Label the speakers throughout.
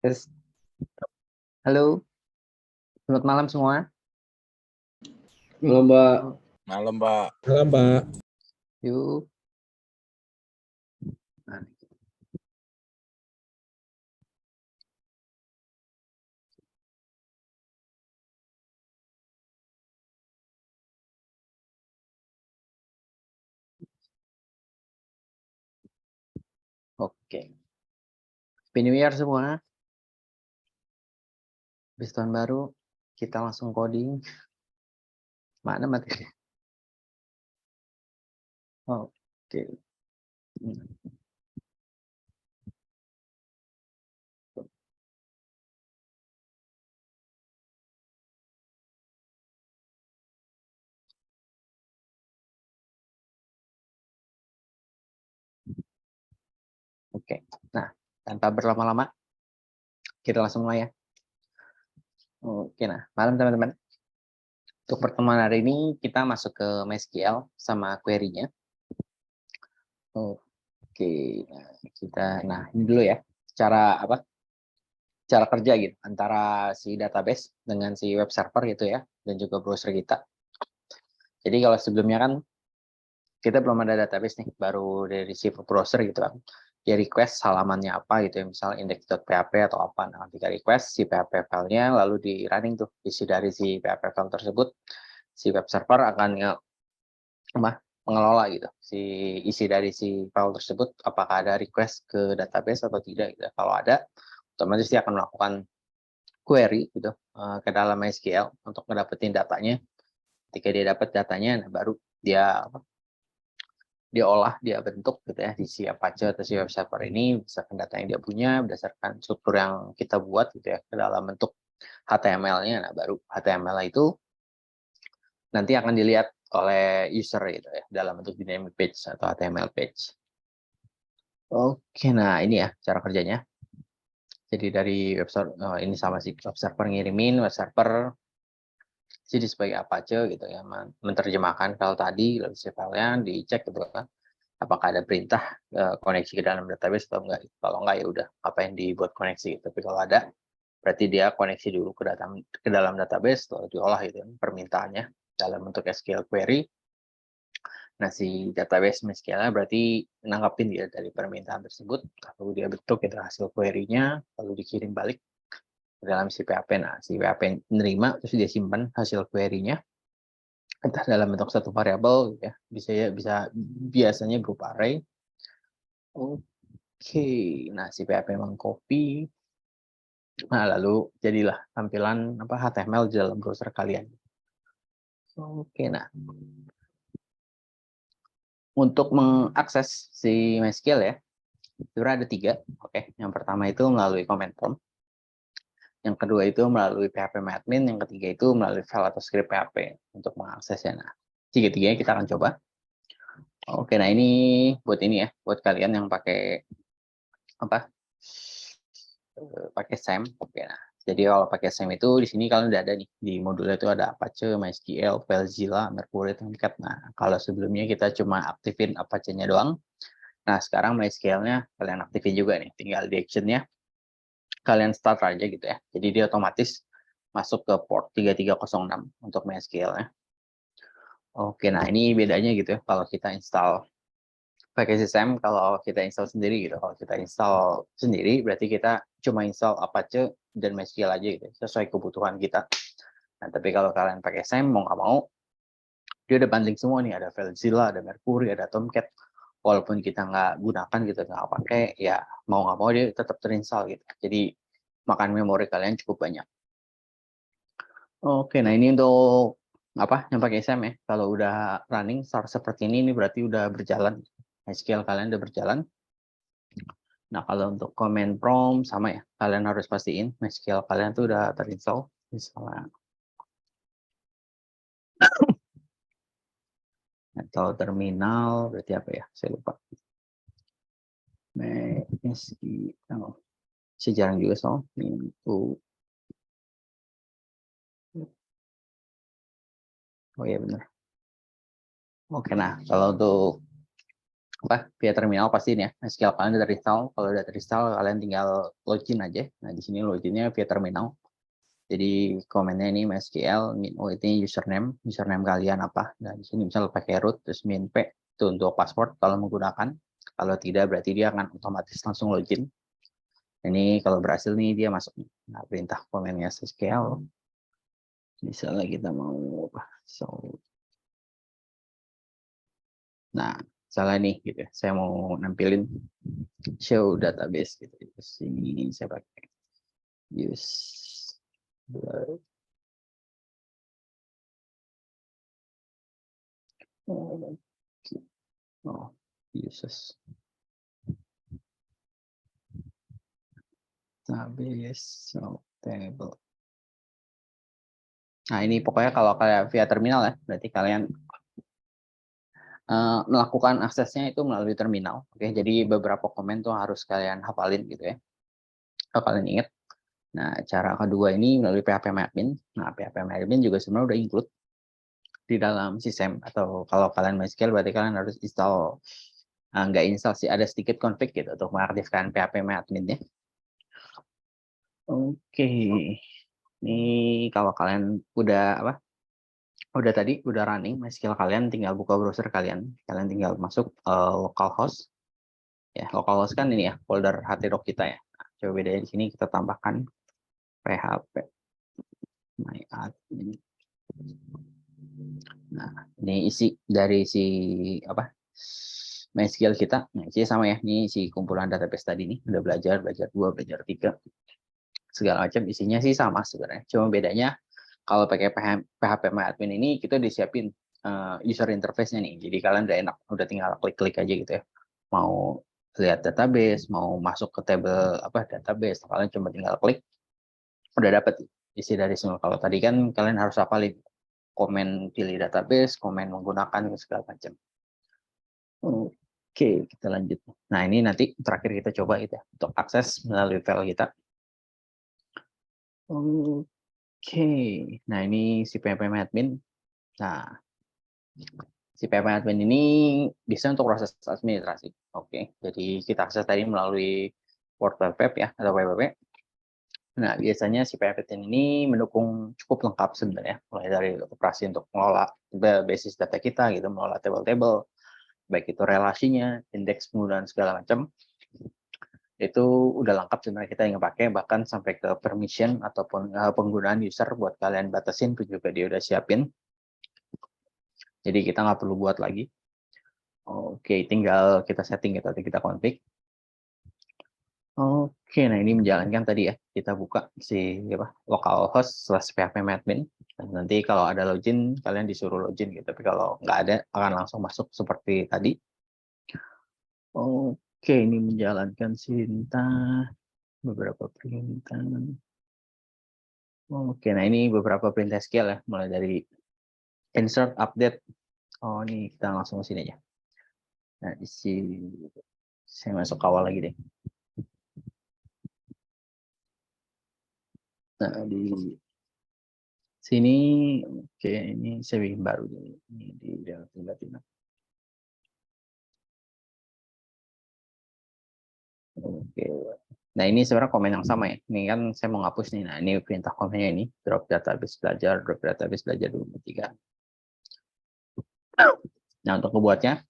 Speaker 1: Terus, halo, selamat malam semua.
Speaker 2: Malam, Mbak.
Speaker 3: Malam, Pak.
Speaker 2: Malam, Pak.
Speaker 1: Yuk. Nah, oke. Happy New Year semua. Habis tahun baru, kita langsung coding. Mana materi? Oke. Oke. Nah, tanpa berlama-lama, kita langsung mulai ya. Oke, nah, malam teman-teman. Untuk pertemuan hari ini, kita masuk ke MySQL sama query-nya. Oke, nah ini dulu ya. Cara kerja gitu antara si database dengan si web server gitu ya, dan juga browser kita. Jadi kalau sebelumnya kan kita belum ada database nih, baru dari si browser gitu kan. Ya request halamannya apa gitu ya, misalnya index.php atau apa. Nah, ketika request si PHP filenya lalu di running tuh, isi dari si PHP file tersebut, si web server akan mengelola gitu si isi dari si file tersebut, apakah ada request ke database atau tidak gitu. Kalau ada, otomatis dia akan melakukan query gitu ke dalam MySQL untuk ngedapetin datanya. Ketika dia dapat datanya, nah baru dia diolah, dia bentuk gitu ya di si Apache atau si web server ini berdasarkan data yang dia punya, berdasarkan struktur yang kita buat gitu ya ke dalam bentuk HTML-nya. Nah, baru HTML itu nanti akan dilihat oleh user gitu ya dalam bentuk dynamic page atau HTML page. Oke, nah ini ya cara kerjanya. Jadi dari web server ini sama si web server ngirimin, web server jadi sebagai Apache gitu ya, menerjemahkan file tadi, lalu si filenya dicek gitu kan, apakah ada perintah koneksi ke dalam database atau enggak. Kalau enggak ya udah apa yang dibuat koneksi. Tapi kalau ada, berarti dia koneksi dulu ke dalam database, lalu diolah itu permintaannya dalam bentuk SQL query. Nah, si database MySQL-nya berarti nanggapin dia dari permintaan tersebut, lalu dia bentuk itu hasil query-nya, lalu dikirim balik ke dalam si PHP. Nah, si PHP menerima, terus dia simpan hasil query-nya, entah dalam bentuk satu variabel, ya, bisa biasanya berupa array. Oke, nah si PHP mengcopy, nah lalu jadilah tampilan HTML di dalam browser kalian. Oke, nah untuk mengakses si MySQL ya, sebenarnya ada 3. Oke, yang pertama itu melalui command prompt, yang kedua itu melalui php-admin, yang ketiga itu melalui file atau script PHP untuk mengaksesnya. Nah, tiga-tiganya kita akan coba. Oke, nah ini buat buat kalian yang pakai pakai SAM. Oke, nah jadi kalau pakai SAM itu di sini kalian udah ada nih di modulnya itu ada Apache, MySQL, FileZilla, Mercury, Tomcat. Nah, kalau sebelumnya kita cuma aktifin Apache-nya doang. Nah, sekarang MySQL-nya kalian aktifin juga nih. Tinggal di action-nya kalian start aja gitu ya. Jadi dia otomatis masuk ke port 3306 untuk MySQL-nya. Oke, nah ini bedanya gitu ya kalau kita install pakai sistem, kalau kita install sendiri gitu. Kalau kita install sendiri berarti kita cuma install Apache dan MySQL aja gitu, sesuai kebutuhan kita. Nah, tapi kalau kalian pakai SAM, mau nggak mau, dia ada bundling semua nih, ada FileZilla, ada Mercury, ada Tomcat. Walaupun kita nggak gunakan gitu, nggak pakai, ya mau nggak mau dia tetap terinstall gitu. Jadi makan memori kalian cukup banyak. Oke, nah ini untuk yang pakai SAM ya. Kalau udah running start seperti ini berarti udah berjalan. MySQL kalian udah berjalan. Nah, kalau untuk command prompt sama ya, kalian harus pastiin MySQL kalian tuh udah terinstall. Misalnya atau terminal, berarti apa ya? Saya lupa. MySQL. Saya jarang juga soal. Oh iya benar. Oke, nah kalau untuk via terminal pasti nih ya. MySQL kalian udah terinstall. Kalau udah terinstall, kalian tinggal login aja. Nah, di sini loginnya via terminal. Jadi komennya ini MySQL, ini username kalian apa. Nah, di sini misalnya pakai root, terus min p itu untuk password kalau menggunakan. Kalau tidak, berarti dia akan otomatis langsung login. Ini kalau berhasil nih dia masuk. Nah, perintah komennya MySQL. Misalnya kita mau apa? Nah, misalnya nih gitu ya. Saya mau nampilin show database gitu. Terus ini saya pakai use uses database table. Nah, ini pokoknya kalau kalian via terminal ya, berarti kalian melakukan aksesnya itu melalui terminal. Oke, jadi beberapa komen tuh harus kalian hafalin gitu ya. Kalau kalian ingat. Nah, cara kedua ini melalui phpMyAdmin. Nah, phpMyAdmin juga sebenarnya udah include di dalam sistem, atau kalau kalian MySQL berarti kalian harus install, nggak install sih, ada sedikit config gitu untuk mengaktifkan phpMyAdmin ya. Oke, ini kalau kalian udah udah running MySQL kalian, tinggal buka browser kalian tinggal masuk localhost ya. Localhost kan ini ya folder htdoc kita ya. Nah, coba bedanya di sini kita tambahkan php myadmin. Nah, ini isi dari si apa MySQL kita. Nah, isinya sama ya. Ini si kumpulan database tadi nih, udah belajar 2, belajar 3, segala macam isinya sih sama sebenarnya. Cuma bedanya kalau pakai phpMyAdmin ini kita disiapin user interface-nya nih. Jadi kalian udah enak, udah tinggal klik-klik aja gitu ya. Mau lihat database, mau masuk ke table database, kalian cuma tinggal klik, udah dapat isi dari semua. Kalau tadi kan kalian harus hafalin komen pilih database, komen menggunakan segala macam. Oke, kita lanjut. Nah, ini nanti terakhir kita coba gitu ya, untuk akses melalui file kita. Oke, nah ini si phpMyAdmin. Nah, si phpMyAdmin ini bisa untuk proses administrasi. Oke, jadi kita akses tadi melalui World Wide Web ya, atau WWW. Nah, biasanya si PHP ini mendukung cukup lengkap sebenarnya, mulai dari operasi untuk mengelola basis data kita gitu, mengelola table-table, baik itu relasinya, indeks penggunaan segala macam. Itu udah lengkap sebenarnya kita yang pakai, bahkan sampai ke permission ataupun penggunaan user buat kalian batasin pun juga dia udah siapin. Jadi kita nggak perlu buat lagi. Oke, tinggal kita setting gitu, kita config. Oke, nah ini menjalankan tadi ya, kita buka si localhost/phpMyAdmin. Dan nanti kalau ada login, kalian disuruh login gitu. Tapi kalau nggak ada, akan langsung masuk seperti tadi. Oke, ini menjalankan beberapa perintah. Oke, nah ini beberapa perintah SQL ya, mulai dari insert, update. Oh, ini kita langsung ke sini aja. Nah, saya masuk awal lagi deh. Nah, di sini, oke, ini saya bikin baru ini di Latina. Oke. Nah, ini sebenarnya komen yang sama ya. Ini kan saya mau ngapus nih. Nah, ini perintah komennya ini, drop database belajar 2023. Nah, untuk membuatnya,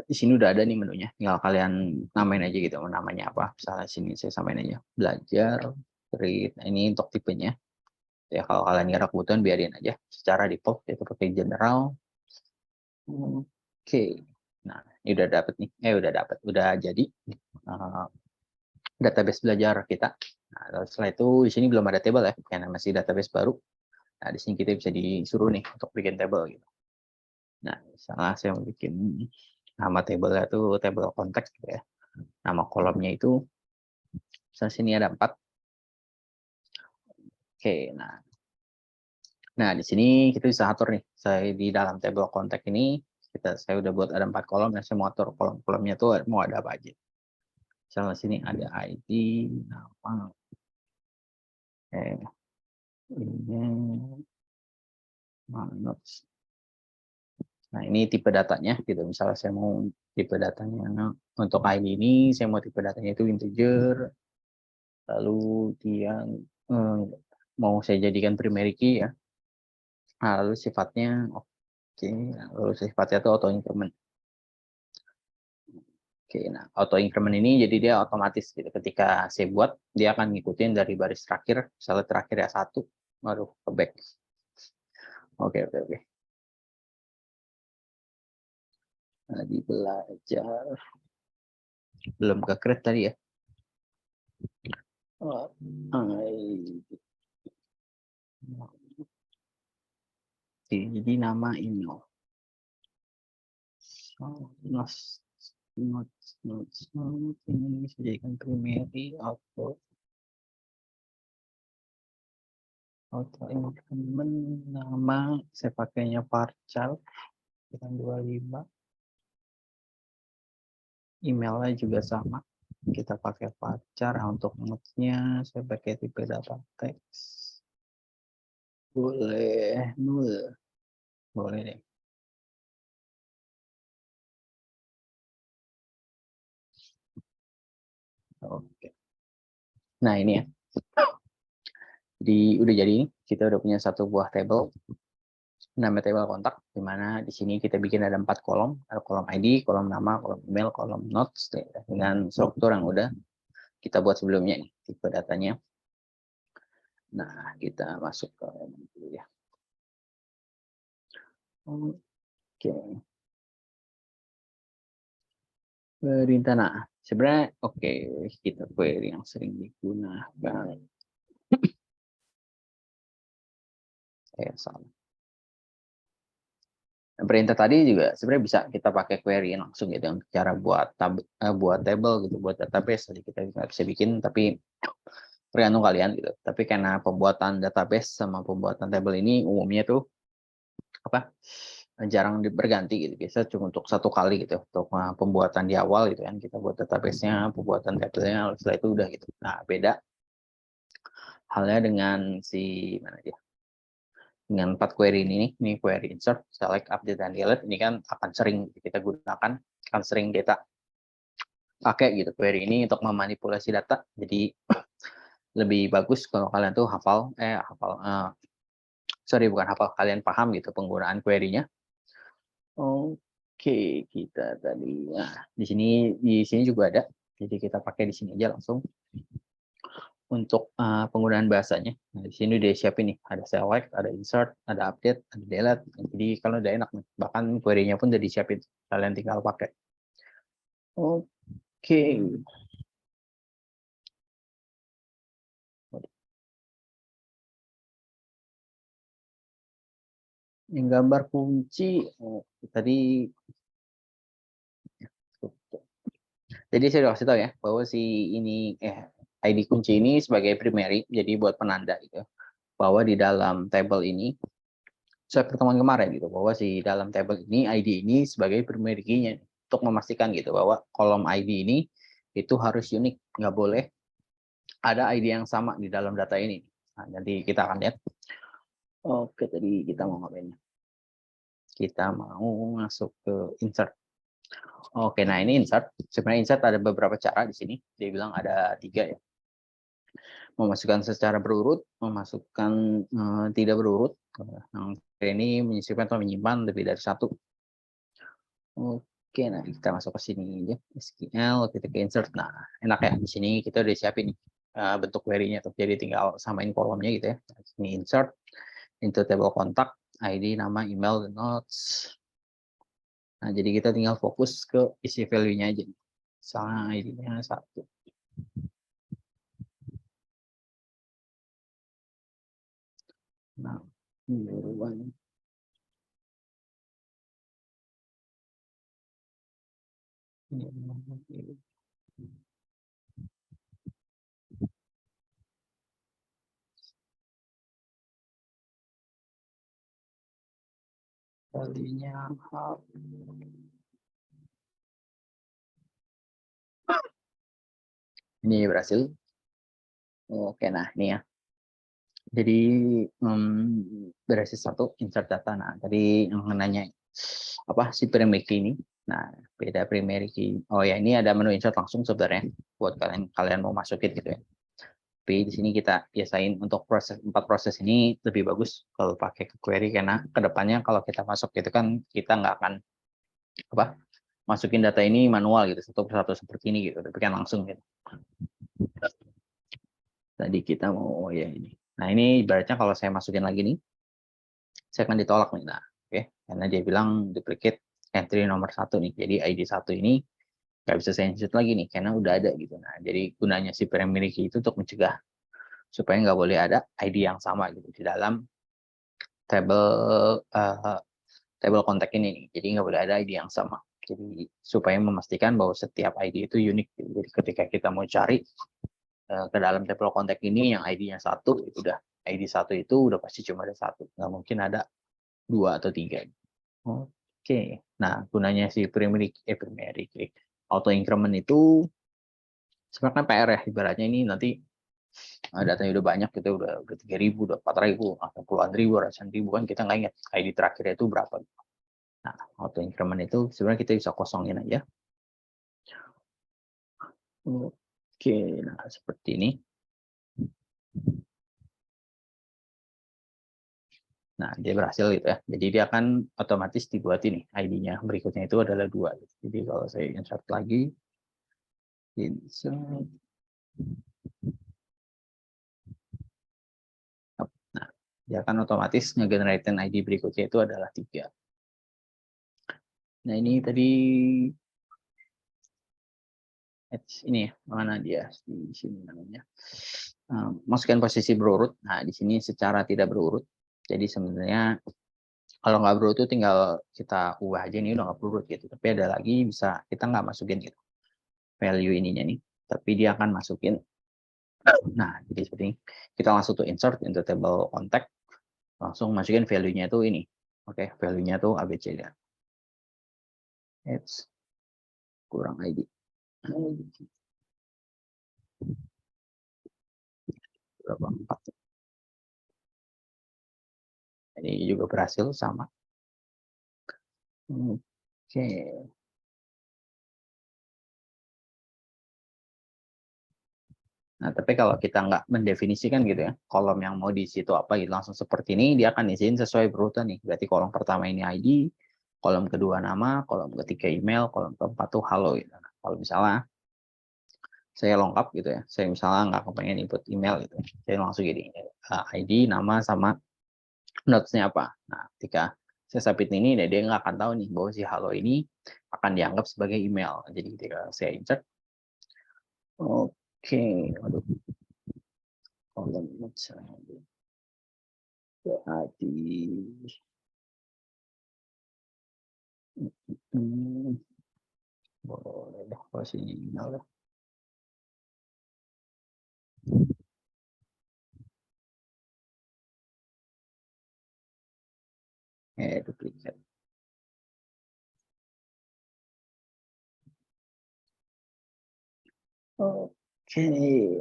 Speaker 1: di sini udah ada nih menunya. Tinggal kalian namain aja gitu, namanya apa. Misalnya sini saya samain aja, belajar, read. Nah, ini untuk tipenya. Ya, kalau kalian nggak ada kebutuhan, biarin aja. Secara default, itu pakai general. Oke. Nah, ini udah dapet nih. Udah jadi database belajar kita. Nah, setelah itu di sini belum ada table ya, karena masih database baru. Nah, di sini kita bisa disuruh nih untuk bikin table gitu. Nah, misalnya saya mau bikin nama table itu table konteks gitu ya. Nama kolomnya itu misalnya sini ada 4. Oke, nah di sini kita bisa atur nih. Saya di dalam table konteks ini saya udah buat ada 4 kolom, dan saya mau atur kolom-kolomnya tuh mau ada apa aja. Misalnya sini ada ID, nama, ini, notes. Nah, ini tipe datanya gitu. Misalnya saya mau tipe datanya untuk ID ini, saya mau tipe datanya itu integer, lalu dia mau saya jadikan primary key ya. Nah, lalu sifatnya oke, lalu sifatnya itu auto increment. Oke, nah auto increment ini jadi dia otomatis gitu. Ketika saya buat, dia akan ngikutin dari baris terakhir, misalnya terakhir ya 1, baru ke back. Oke. Tadi belajar belum ke create tadi ya. Jadi nama email. Ini bisa jadikan primary auto increment, nama saya pakainya varchar dengan 25. Emailnya juga sama, kita pakai varchar. Untuk notesnya saya pakai tipe data teks, boleh 0, boleh deh. Oke, nah ini ya, jadi udah jadi, kita udah punya satu buah table, nama table kontak, di mana di sini kita bikin ada 4 kolom, ada kolom ID, kolom nama, kolom email, kolom notes, dengan struktur yang udah kita buat sebelumnya nih, tipe datanya. Nah, kita masuk ke dulu ya. Oke. Perintah, nah, sebenarnya oke, kita query yang sering digunakan. Salah. Perintah tadi juga sebenarnya bisa kita pakai query langsung gitu, cara buat table gitu, buat database. Jadi kita bisa bikin, tapi tergantung kalian gitu. Tapi karena pembuatan database sama pembuatan table ini umumnya tuh apa, jarang berganti gitu. Biasa cuma untuk 1 kali gitu, untuk pembuatan di awal gitu kan, kita buat database-nya, pembuatan table-nya, setelah itu udah gitu. Nah, beda halnya dengan si mana dia? Dengan 4 query ini query insert, select, update, dan delete, ini kan akan sering kita gunakan, akan sering kita pakai gitu query ini untuk memanipulasi data. Jadi lebih bagus kalau kalian tuh bukan hafal, kalian paham gitu penggunaan query-nya. Oke, kita tadi, nah di sini juga ada, jadi kita pakai di sini aja langsung. Untuk penggunaan bahasanya, nah di sini udah siapin nih, ada select, ada insert, ada update, ada delete. Jadi kalau udah enak nih, bahkan query-nya pun udah disiapin, kalian tinggal pakai. Oke. Yang gambar kunci tadi, jadi saya udah kasih tahu ya bahwa si ini ID kunci ini sebagai primary, jadi buat penanda gitu, bahwa di dalam table ini, saya pertemuan kemarin gitu, bahwa si dalam table ini ID ini sebagai primary key-nya, untuk memastikan gitu bahwa kolom ID ini itu harus unik, nggak boleh ada ID yang sama di dalam data ini. Nah, nanti kita akan lihat. Oke, tadi kita mau ngapain? Kita mau masuk ke insert. Oke, nah ini insert. Sebenarnya insert ada beberapa cara di sini. Dia bilang ada 3 ya. Memasukkan secara berurut, memasukkan tidak berurut. Yang ini menyisipkan atau menyimpan lebih dari 1. Oke, nah kita masuk ke sini aja. SQL, kita ke insert. Nah, enak ya. Di sini kita udah siapin bentuk query-nya tuh. Jadi tinggal samain kolomnya gitu ya. Ini insert into table kontak, ID, nama, email, dan notes. Nah, jadi kita tinggal fokus ke isi value-nya aja. Misalnya ID-nya 1. Nah, ini kalinya ini berhasil. Oke, nah ini ya. Jadi berhasil 1 insert data. Nah, tadi yang nanya si primary key ini. Nah, beda primary key. Oh ya, ini ada menu insert langsung sebenarnya buat kalian mau masukin gitu ya. Tapi di sini kita biasain untuk 4 proses ini lebih bagus kalau pakai ke query, karena kedepannya kalau kita masuk gitu kan kita nggak akan masukin data ini manual gitu satu persatu seperti ini gitu, tapi kan langsung gitu. Tadi kita mau ya ini. Nah, ini ibaratnya kalau saya masukin lagi nih, saya akan ditolak nih. Nah, oke, karena dia bilang duplicate entry nomor 1 nih. Jadi ID 1 ini nggak bisa saya insert lagi nih karena udah ada gitu. Nah, jadi gunanya si primary key itu untuk mencegah supaya nggak boleh ada ID yang sama gitu di dalam table kontak ini nih. Jadi nggak boleh ada ID yang sama. Jadi supaya memastikan bahwa setiap ID itu unik. Jadi ketika kita mau cari ke dalam table kontak ini yang ID-nya 1, itu udah ID 1 itu udah pasti cuma ada 1. Nggak mungkin ada 2 atau 3. Oke. Nah, gunanya si primary key auto increment itu sebenarnya kan PR ya, ibaratnya ini nanti datanya udah banyak gitu, udah 3.000, udah 4.000, atau puluhan ribu, ratusan ribu, kan kita nggak ingat ID terakhirnya itu berapa. Nah, auto increment itu sebenarnya kita bisa kosongin aja. Oke, nah seperti ini. Nah, dia berhasil gitu ya. Jadi dia akan otomatis dibuat ini ID-nya berikutnya itu adalah 2. Jadi kalau saya insert lagi, insert. Nah, dia akan otomatis nge-generatein ID berikutnya itu adalah 3. Nah, ini tadi ini ya, mana dia di sini namanya. Masukkan posisi berurut. Nah, di sini secara tidak berurut. Jadi sebenarnya kalau nggak berurut itu tinggal kita ubah aja, ini udah nggak berurut gitu. Tapi ada lagi bisa kita nggak masukin gitu value ininya nih, tapi dia akan masukin. Nah, jadi seperti ini. Kita langsung tuh insert into table contact, langsung masukin value-nya itu ini. Oke, value-nya tuh ABC ya. It's kurang ID. Berapa? 4. Ini juga berhasil sama. Oke. Nah, tapi kalau kita nggak mendefinisikan gitu ya, kolom yang mau diisi itu apa gitu, langsung seperti ini, dia akan isiin sesuai berurutan nih. Berarti kolom pertama ini ID, kolom kedua nama, kolom ketiga email, kolom keempat tuh halo gitu. Nah, kalau misalnya saya lengkap gitu ya, saya misalnya nggak kepengen input email gitu, saya langsung gini, ID, nama, sama notes-nya apa. Nah, ketika saya submit ini, dia nggak akan tahu nih bahwa si halo ini akan dianggap sebagai email. Jadi ketika saya insert, oke, waduh, kolom ID. Boleh deh kalau sinyal ya. Duplikat. Oke,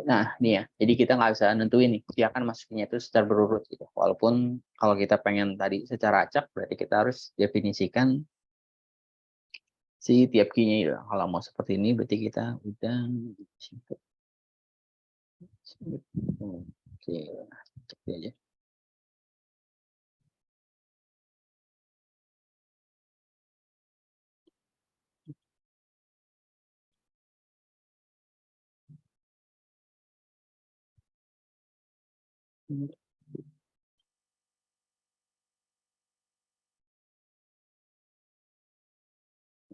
Speaker 1: nah nih ya, jadi kita nggak bisa nentuin nih, dia akan masukinnya itu secara berurut gitu. Walaupun kalau kita pengen tadi secara acak, berarti kita harus definisikan si tiap key-nya itu. Kalau mau seperti ini, berarti kita udah oke, nah, seperti aja.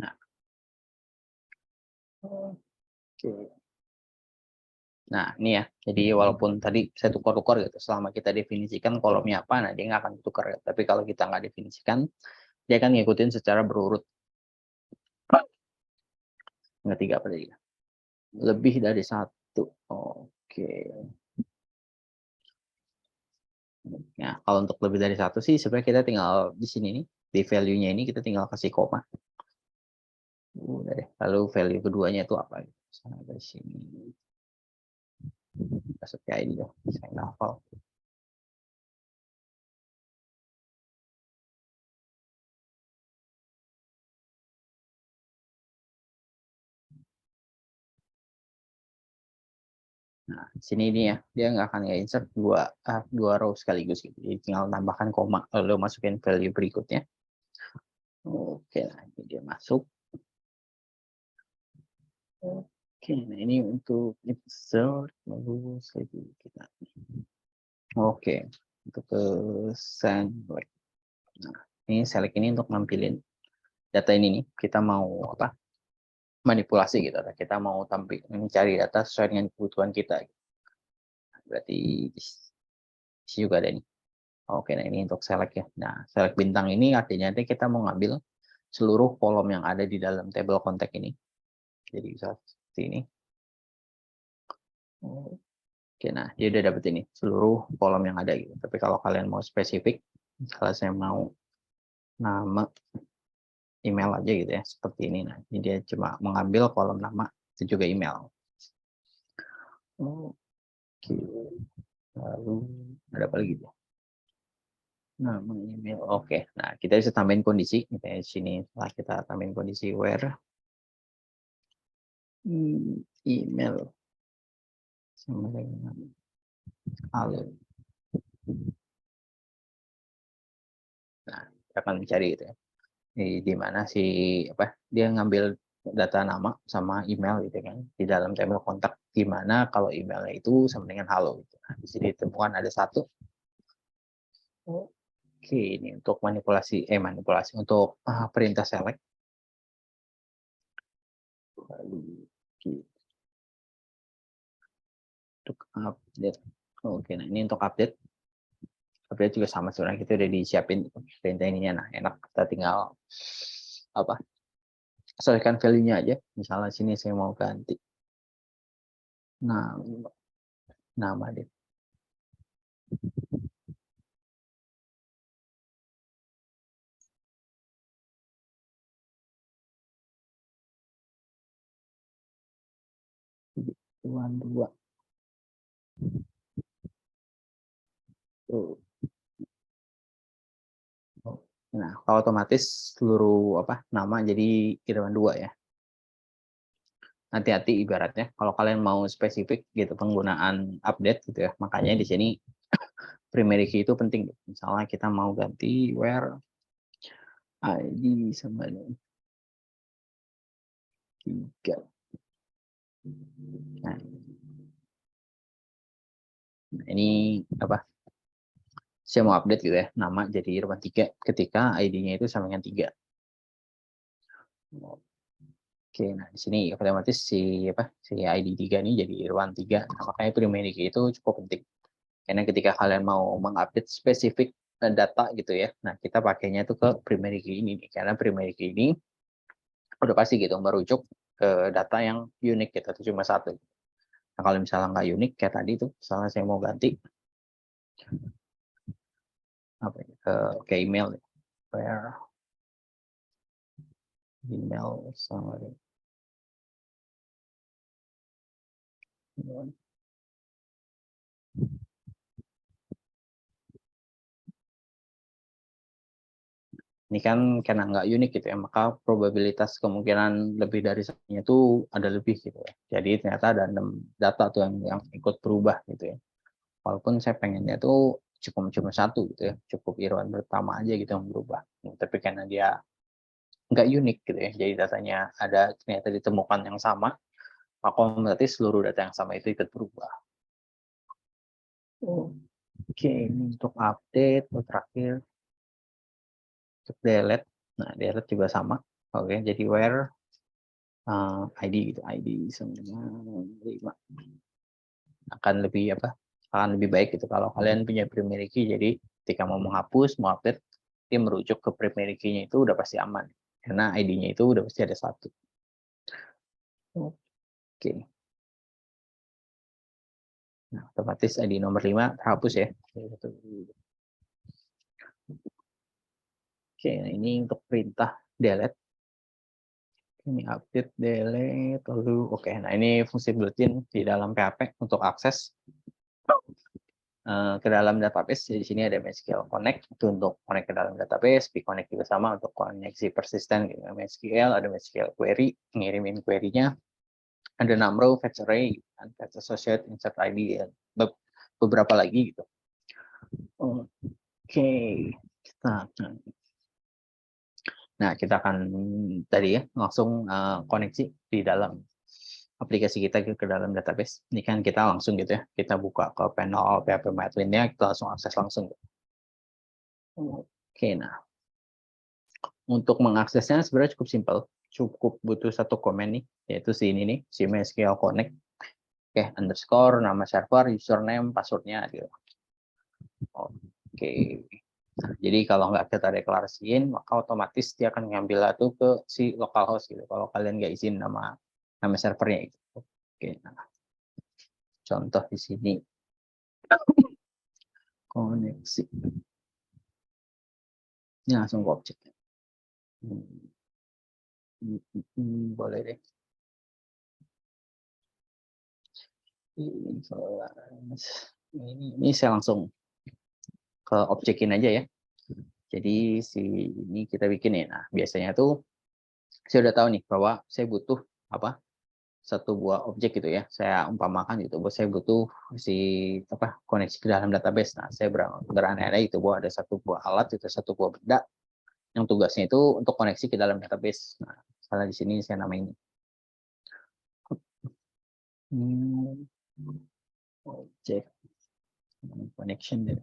Speaker 1: Nah, oke. Nah, ini ya. Jadi walaupun tadi saya tukar-tukar gitu, selama kita definisikan kolomnya apa, nah dia nggak akan tukar. Ya. Tapi kalau kita nggak definisikan, dia akan ngikutin secara berurut. Nggak tiga apa tadi? Lebih dari 1. Oke. Nah, kalau untuk lebih dari 1 sih sebenarnya kita tinggal di sini nih, di value-nya ini kita tinggal kasih koma. Udah deh. Lalu value keduanya itu apa? Misalnya dari sini. Masuk ke ID dong. Saya nggak hafal. Nah, sini ini ya, dia nggak akan nge-insert dua row sekaligus gitu. Jadi tinggal tambahkan koma, lalu masukin value berikutnya. Oke, nah ini dia masuk. Oke, nah ini untuk insert, lalu select kita. Oke, untuk ke select. Nah, ini select ini untuk nampilin data ini nih. Kita mau apa? Manipulasi gitu. Kita mau tampil mencari data sesuai dengan kebutuhan kita. Berarti di sini juga ada nih. Oke, nah ini untuk select ya. Nah, select bintang ini artinya nanti kita mau ngambil seluruh kolom yang ada di dalam table kontak ini. Jadi bisa seperti ini. Oke, nah dia udah dapet ini seluruh kolom yang ada gitu. Tapi kalau kalian mau spesifik, kalau saya mau nama email aja gitu ya, seperti ini. Nah, ini dia cuma mengambil kolom nama dan juga email. Oke, lalu ada apa lagi tuh? Nama email. Oke, nah kita bisa tambahin kondisi. Misalnya di sini setelah kita tambahin kondisi where email sama dengan halo. Nah, kita akan mencari gitu ya. Di mana si apa dia ngambil data nama sama email gitu kan di dalam tabel kontak, di mana kalau emailnya itu sama dengan halo gitu. Nah, di sini ditemukan ada satu. Oke, ini untuk manipulasi untuk perintah select. Lalu untuk update. Oke, nah ini untuk update. Update juga sama sebenarnya, kita udah disiapin perintah ininya. Nah, enak kita tinggal apa? Sesuaikan value-nya aja. Misalnya sini saya mau ganti nama dia. Dua. Nah, kalau otomatis seluruh nama jadi kiriman 2 ya. Hati-hati ibaratnya kalau kalian mau spesifik gitu penggunaan update gitu ya. Makanya di sini primary key itu penting. Misalnya kita mau ganti where ID sama dengan 3. Nah, ini saya mau update gitu ya, nama jadi Irwan 3 ketika ID-nya itu sama dengan 3. Oke, nah di sini otomatis si ID 3 ini jadi Irwan 3. Nah, makanya primary key itu cukup penting. Karena ketika kalian mau mengupdate spesifik data gitu ya, nah kita pakainya itu ke primary key ini nih. Karena primary key ini udah pasti gitu merujuk ke data yang unik gitu, itu cuma satu. Nah, kalau misalnya nggak unik kayak tadi tuh, misalnya saya mau ganti ke email, where email sama ini kan karena nggak unik gitu ya, maka probabilitas kemungkinan lebih dari satunya itu ada lebih gitu ya. Jadi ternyata ada 6 data tuh yang ikut berubah gitu ya. Walaupun saya pengennya tuh cuma satu gitu ya, cukup Irwan pertama aja gitu yang berubah. Tapi karena dia nggak unik gitu ya, jadi datanya ada ternyata ditemukan yang sama, maka berarti seluruh data yang sama itu ikut berubah. Oke, ini untuk update, terakhir untuk delete. Nah, delete juga sama. Oke, jadi where ID gitu, ID sama dengan 5. Akan lebih baik gitu kalau kalian punya primary key, jadi ketika mau menghapus, mau update, dia merujuk ke primary key-nya itu udah pasti aman. Karena ID-nya itu udah pasti ada satu. Oke. Nah, otomatis ID nomor 5 terhapus ya. Oke, nah ini untuk perintah delete. Ini update, delete, lalu oke. Nah ini fungsi built-in di dalam PHP untuk akses ke dalam database. Jadi di sini ada MySQL Connect itu untuk connect ke dalam database, Connect juga sama untuk koneksi persisten gitu. MySQL, ada MySQL query, ngirimin query-nya. ada number, fetch array, kan, fetch associate, insert ID, ya. Beberapa lagi gitu. Oke, nah kita akan tadi ya langsung koneksi di dalam aplikasi kita ke dalam database. Ini kan kita langsung gitu ya, kita buka ke panel PHP Matlin-nya, kita langsung akses langsung. Oke, nah untuk mengaksesnya sebenarnya cukup simpel, cukup butuh satu komen nih, yaitu si ini nih, si MySQL Connect. Oke, underscore, nama server, username, passwordnya gitu. Oke. Nah, jadi kalau nggak kita deklarasiin, maka otomatis dia akan ngambil itu ke si localhost gitu. Kalau kalian nggak izin nama servernya itu. Oke. Nah, contoh di sini koneksi. Ini langsung ke objek. Boleh deh. Ini saya langsung ke objekin aja ya. Jadi ini kita bikin ya. Nah, biasanya tuh saya udah tahu nih bahwa saya butuh apa? Satu buah objek gitu ya. Saya umpamakan gitu, bahwa saya butuh koneksi ke dalam database. Nah, saya berandai itu bahwa ada satu buah alat, itu satu buah benda yang tugasnya itu untuk koneksi ke dalam database. Nah, salah di sini saya namain objek connection deh.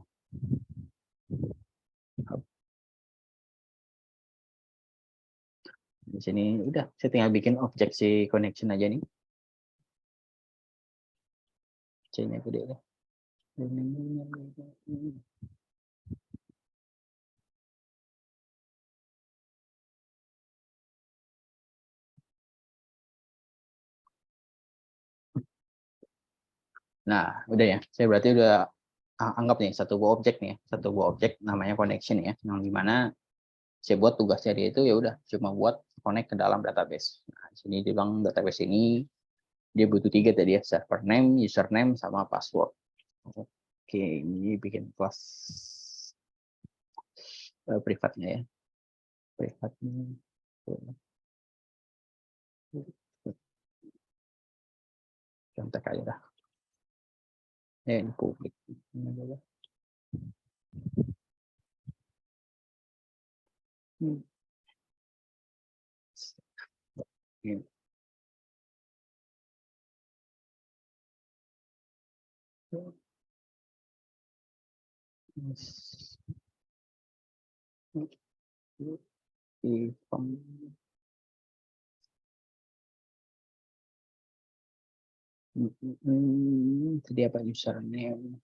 Speaker 1: Di sini udah, saya tinggal bikin objek si connection aja nih. C-nya gede deh. Nah, udah ya. Saya berarti udah anggap nih satu buah objek nih, satu buah objek namanya connection ya, yang dimana saya buat tugasnya dia itu ya udah cuma buat connect ke dalam database. Nah, di sini di bang database ini dia butuh 3 tadi ya, server name, username, sama password. Oke, ini bikin kelas privatnya ya. Privatnya. Contoh aja dah. Ya, ini publik. Tadi apa username?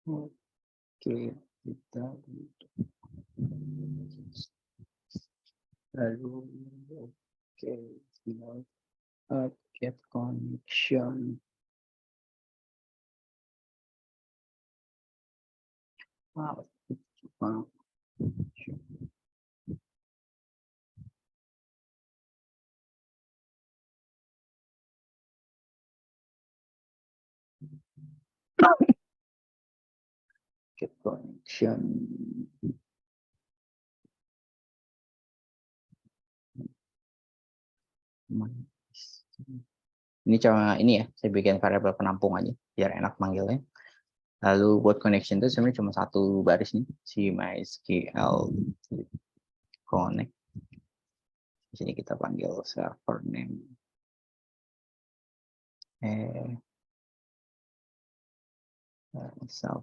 Speaker 1: Oke, kita lalu oke, get connection. Wow, get connection. Ini cuma ini ya, saya bikin variabel penampung aja biar enak manggilnya. Lalu buat connection itu sebenarnya cuma satu baris nih, si MySQL connect. Di sini kita panggil server name. Misal.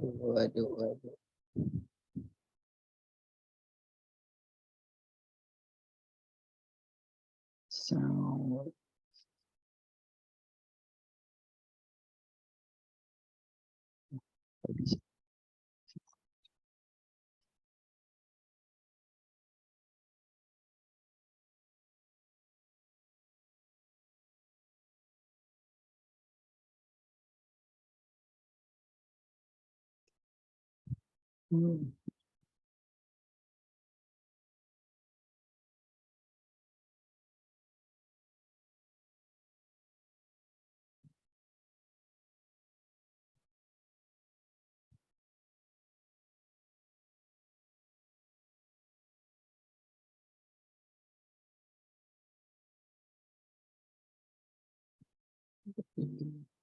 Speaker 1: Waduh. So,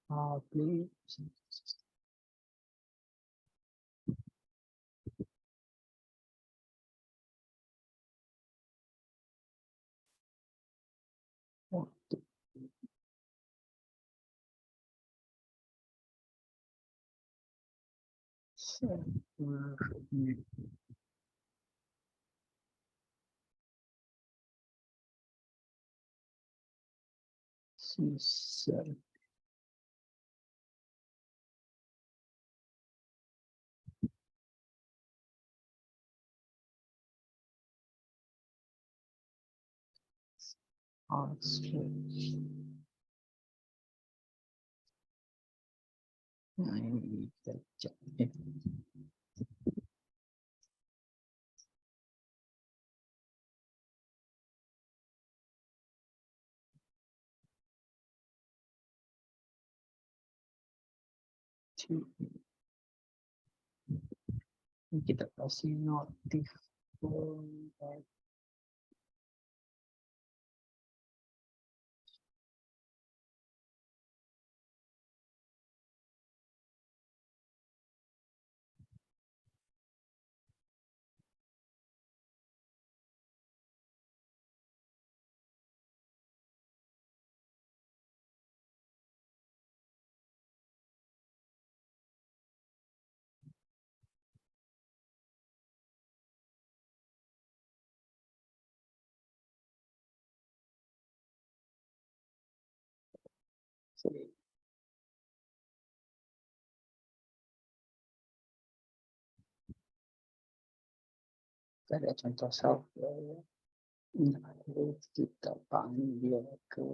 Speaker 1: public. Nah, ini kita cek. Kita kasih notif. Ada contoh software. Nah, kita panggil ke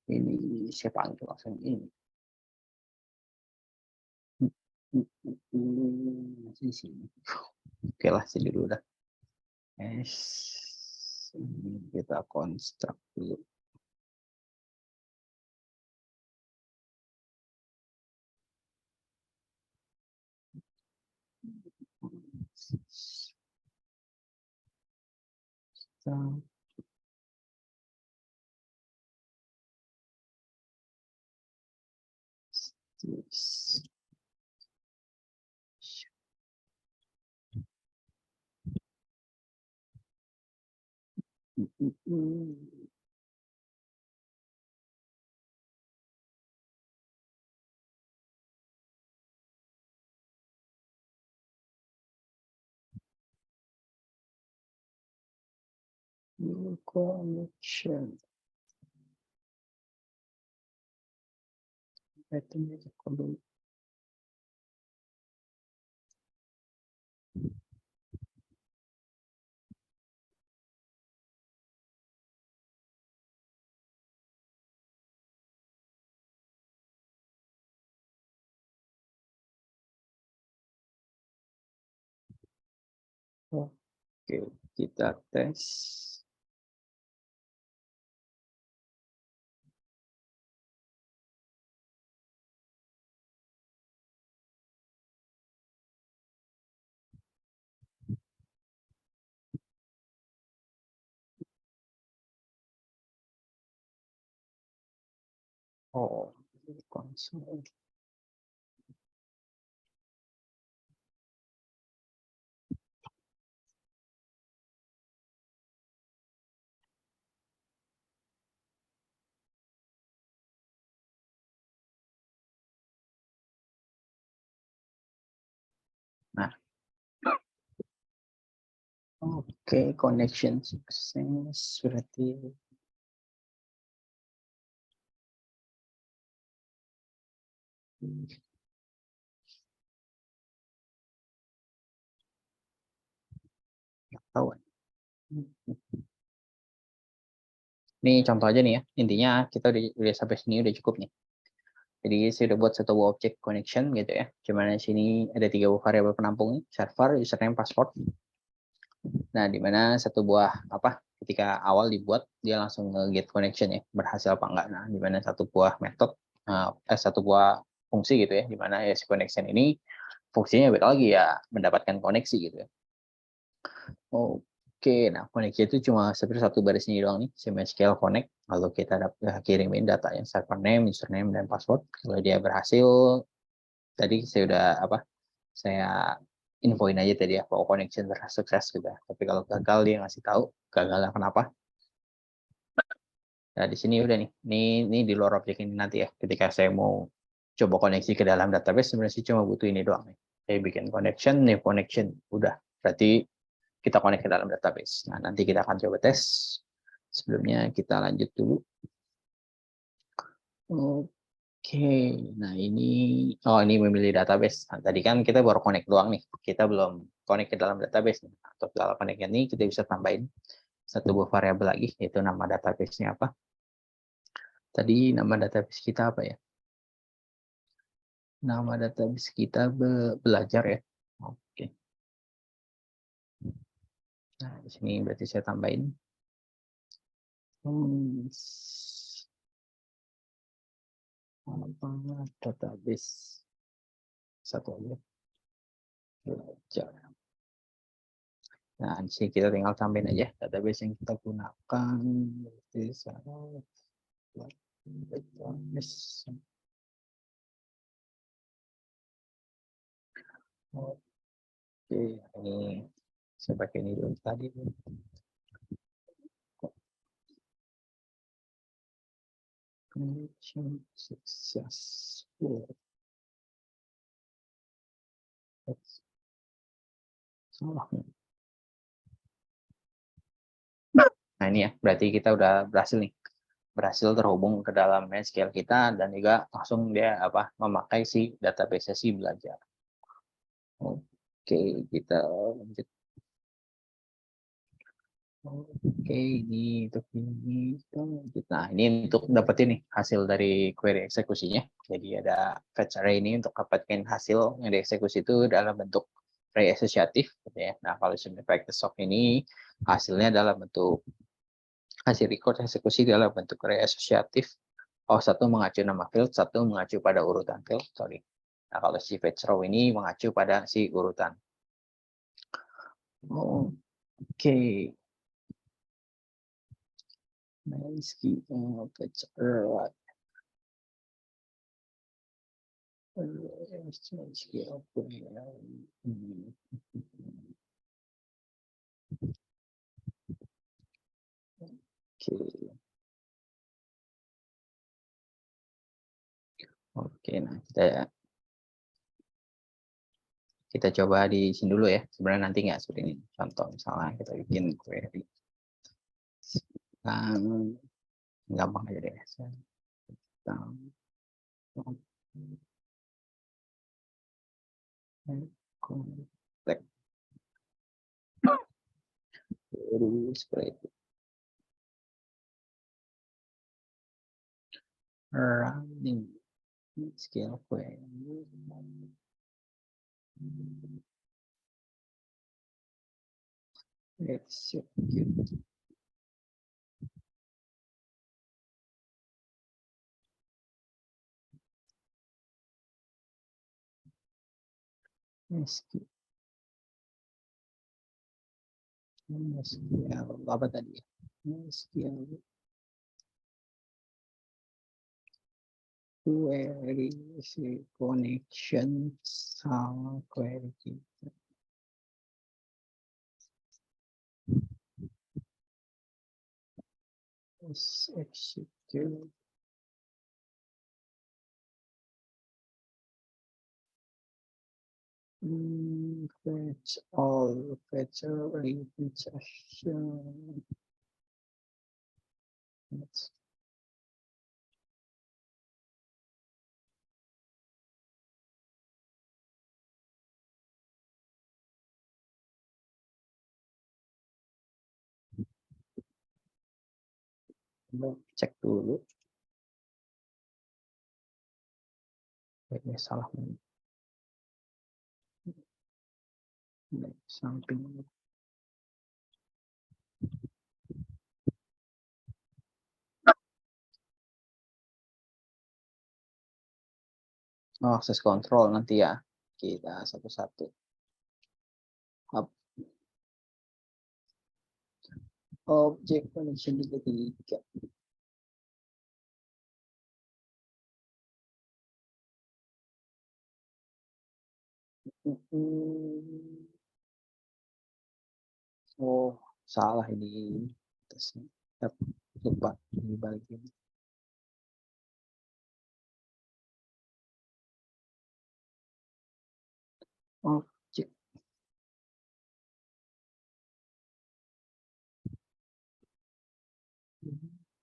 Speaker 1: ini, saya panggil langsung ini. Masih sini. Oke lah, sini dulu dah. Ini kita konstruk dulu. Connection. Oke, kita tes. Oh, konsol. Nah, oke, connection sukses berarti. Nggak tahu. Ini contoh aja nih ya. Intinya kita udah sampai sini udah cukup nih. Jadi saya udah buat satu object connection gitu ya. Cuman di sini ada 3 variabel penampung, server, username, password. Nah, di mana satu buah ketika awal dibuat dia langsung nge-get connection ya, berhasil apa enggak. Nah, di mana satu buah method satu buah fungsi gitu ya, di mana ASP connection ini fungsinya beda lagi ya, mendapatkan koneksi gitu ya. Oke, nah koneksi itu cuma seperti satu baris ini doang nih, si MySQL connect. Lalu kita kirimin datanya, server name, username, dan password. Kalau dia berhasil, tadi saya udah saya infoin aja tadi ya, bahwa connection sukses gitu ya. Tapi kalau gagal dia ngasih tahu gagalnya kenapa. Nah di sini udah nih, ini di luar objek ini nanti ya. Ketika saya mau coba koneksi ke dalam database, sebenarnya cuma butuh ini doang nih. Saya bikin connection, new connection, udah. Berarti kita connect ke dalam database. Nah, nanti kita akan coba tes. Sebelumnya kita lanjut dulu. Oke, nah ini memilih database. Nah, tadi kan kita baru connect doang nih. Kita belum connect ke dalam database. Atau kalau connect ini kita bisa tambahin satu buah variabel lagi, yaitu nama database-nya apa. Tadi nama database kita apa ya? Nama database kita belajar ya. Oke. Nah, di sini berarti saya tambahin. Database satu aja. Belajar. Nah, di sini kita tinggal tambahin aja database yang kita gunakan. Oke, ini saya pakai ini dulu tadi. Connection successful. Salah. Nah ini ya, berarti kita udah berhasil nih, berhasil terhubung ke dalam MySQL kita dan juga langsung dia memakai si database si belajar. Oke, kita lanjut. Oke, ini untuk ini. Nah, ini untuk dapetin nih hasil dari query eksekusinya. Jadi ada fetch array ini untuk dapatkan hasil yang dieksekusi itu dalam bentuk array asosiatif. Gitu ya. Nah, kalau practice soft ini hasilnya dalam bentuk hasil record eksekusi dalam bentuk array asosiatif. Oh, satu mengacu nama field, satu mengacu pada urutan field. Sorry. Nah, kalau si fetch row ini mengacu pada si urutan. Oke. MySQL fetch array. Oke, nah kita coba di sini dulu ya. Sebenarnya nanti nggak seperti ini. Contoh misalnya kita bikin query. Gampang aja deh. Seperti itu. Running scale query. Execute. MySQL apa tadi ya? MySQL query connection sama query kita. Execute. Fetch all, fetch array, fetch action. Let's cek dulu. Ini salah. Samping. Oh, akses kontrol nanti ya. Kita satu-satu. Up, objek connection tiga. Oh, salah ini. Atasnya. Lupa ini bagian. Objek.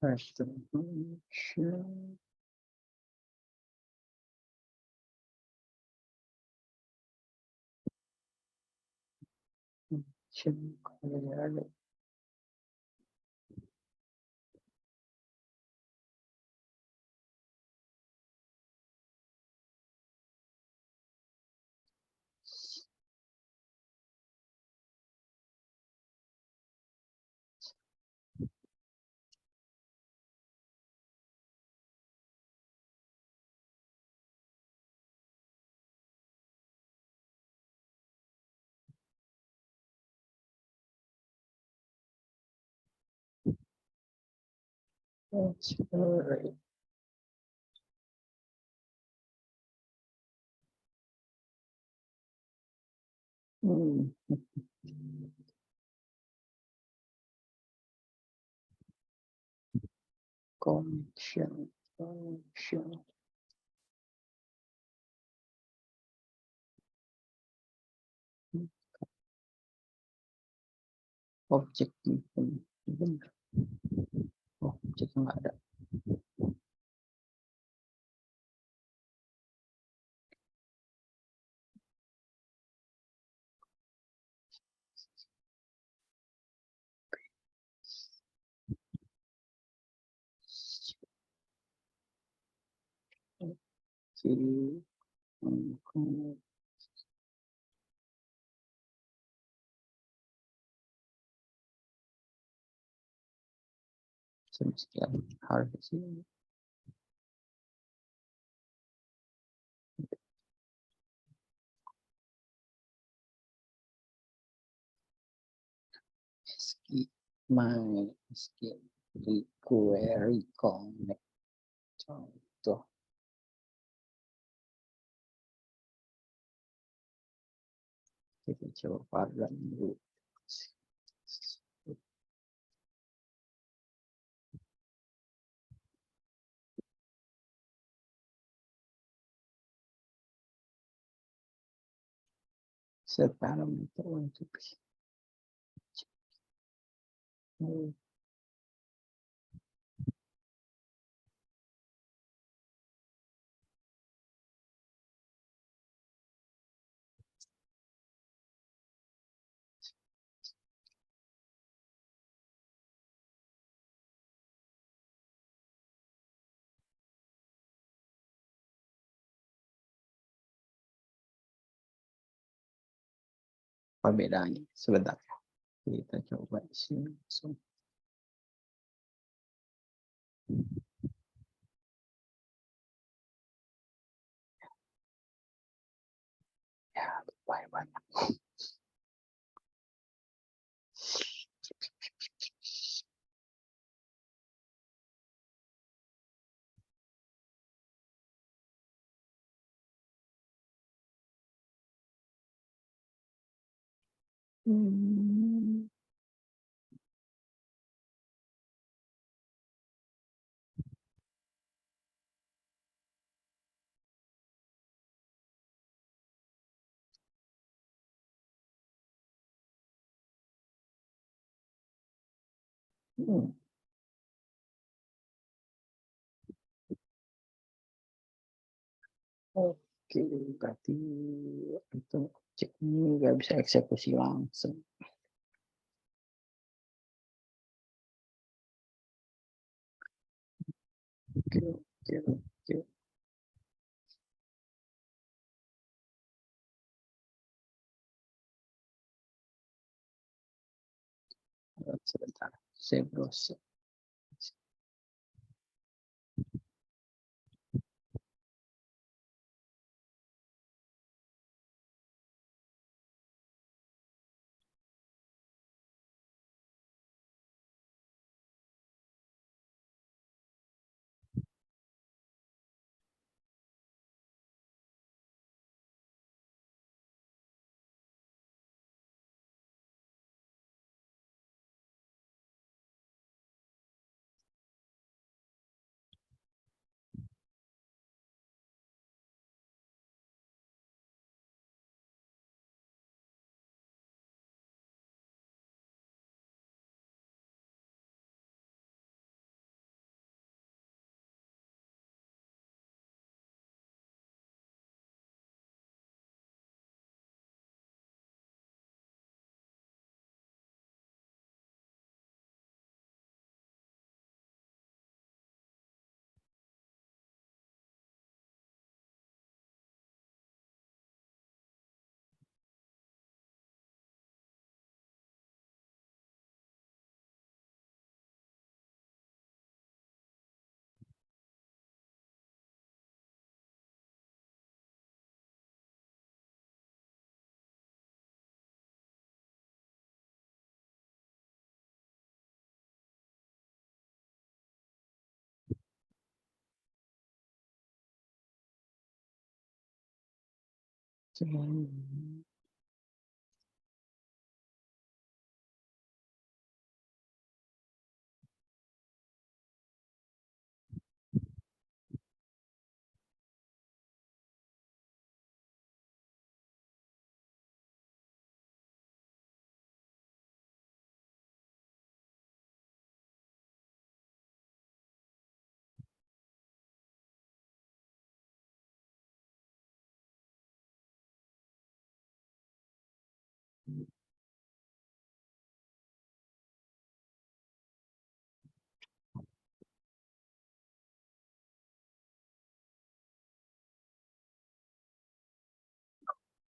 Speaker 1: Custom function. Function. Accelerate. Connection. Objek benar. Objek nggak ada. Kiri. Sekian harus ini. My skill query connect. Contoh. Kita coba run dulu. Set parameter untuk perbedaannya. Sebentar. Kita coba di sini langsung. Ya, banyak. Oke, berarti itu cek ini nggak bisa eksekusi langsung. Oke. Sebentar, saya browser.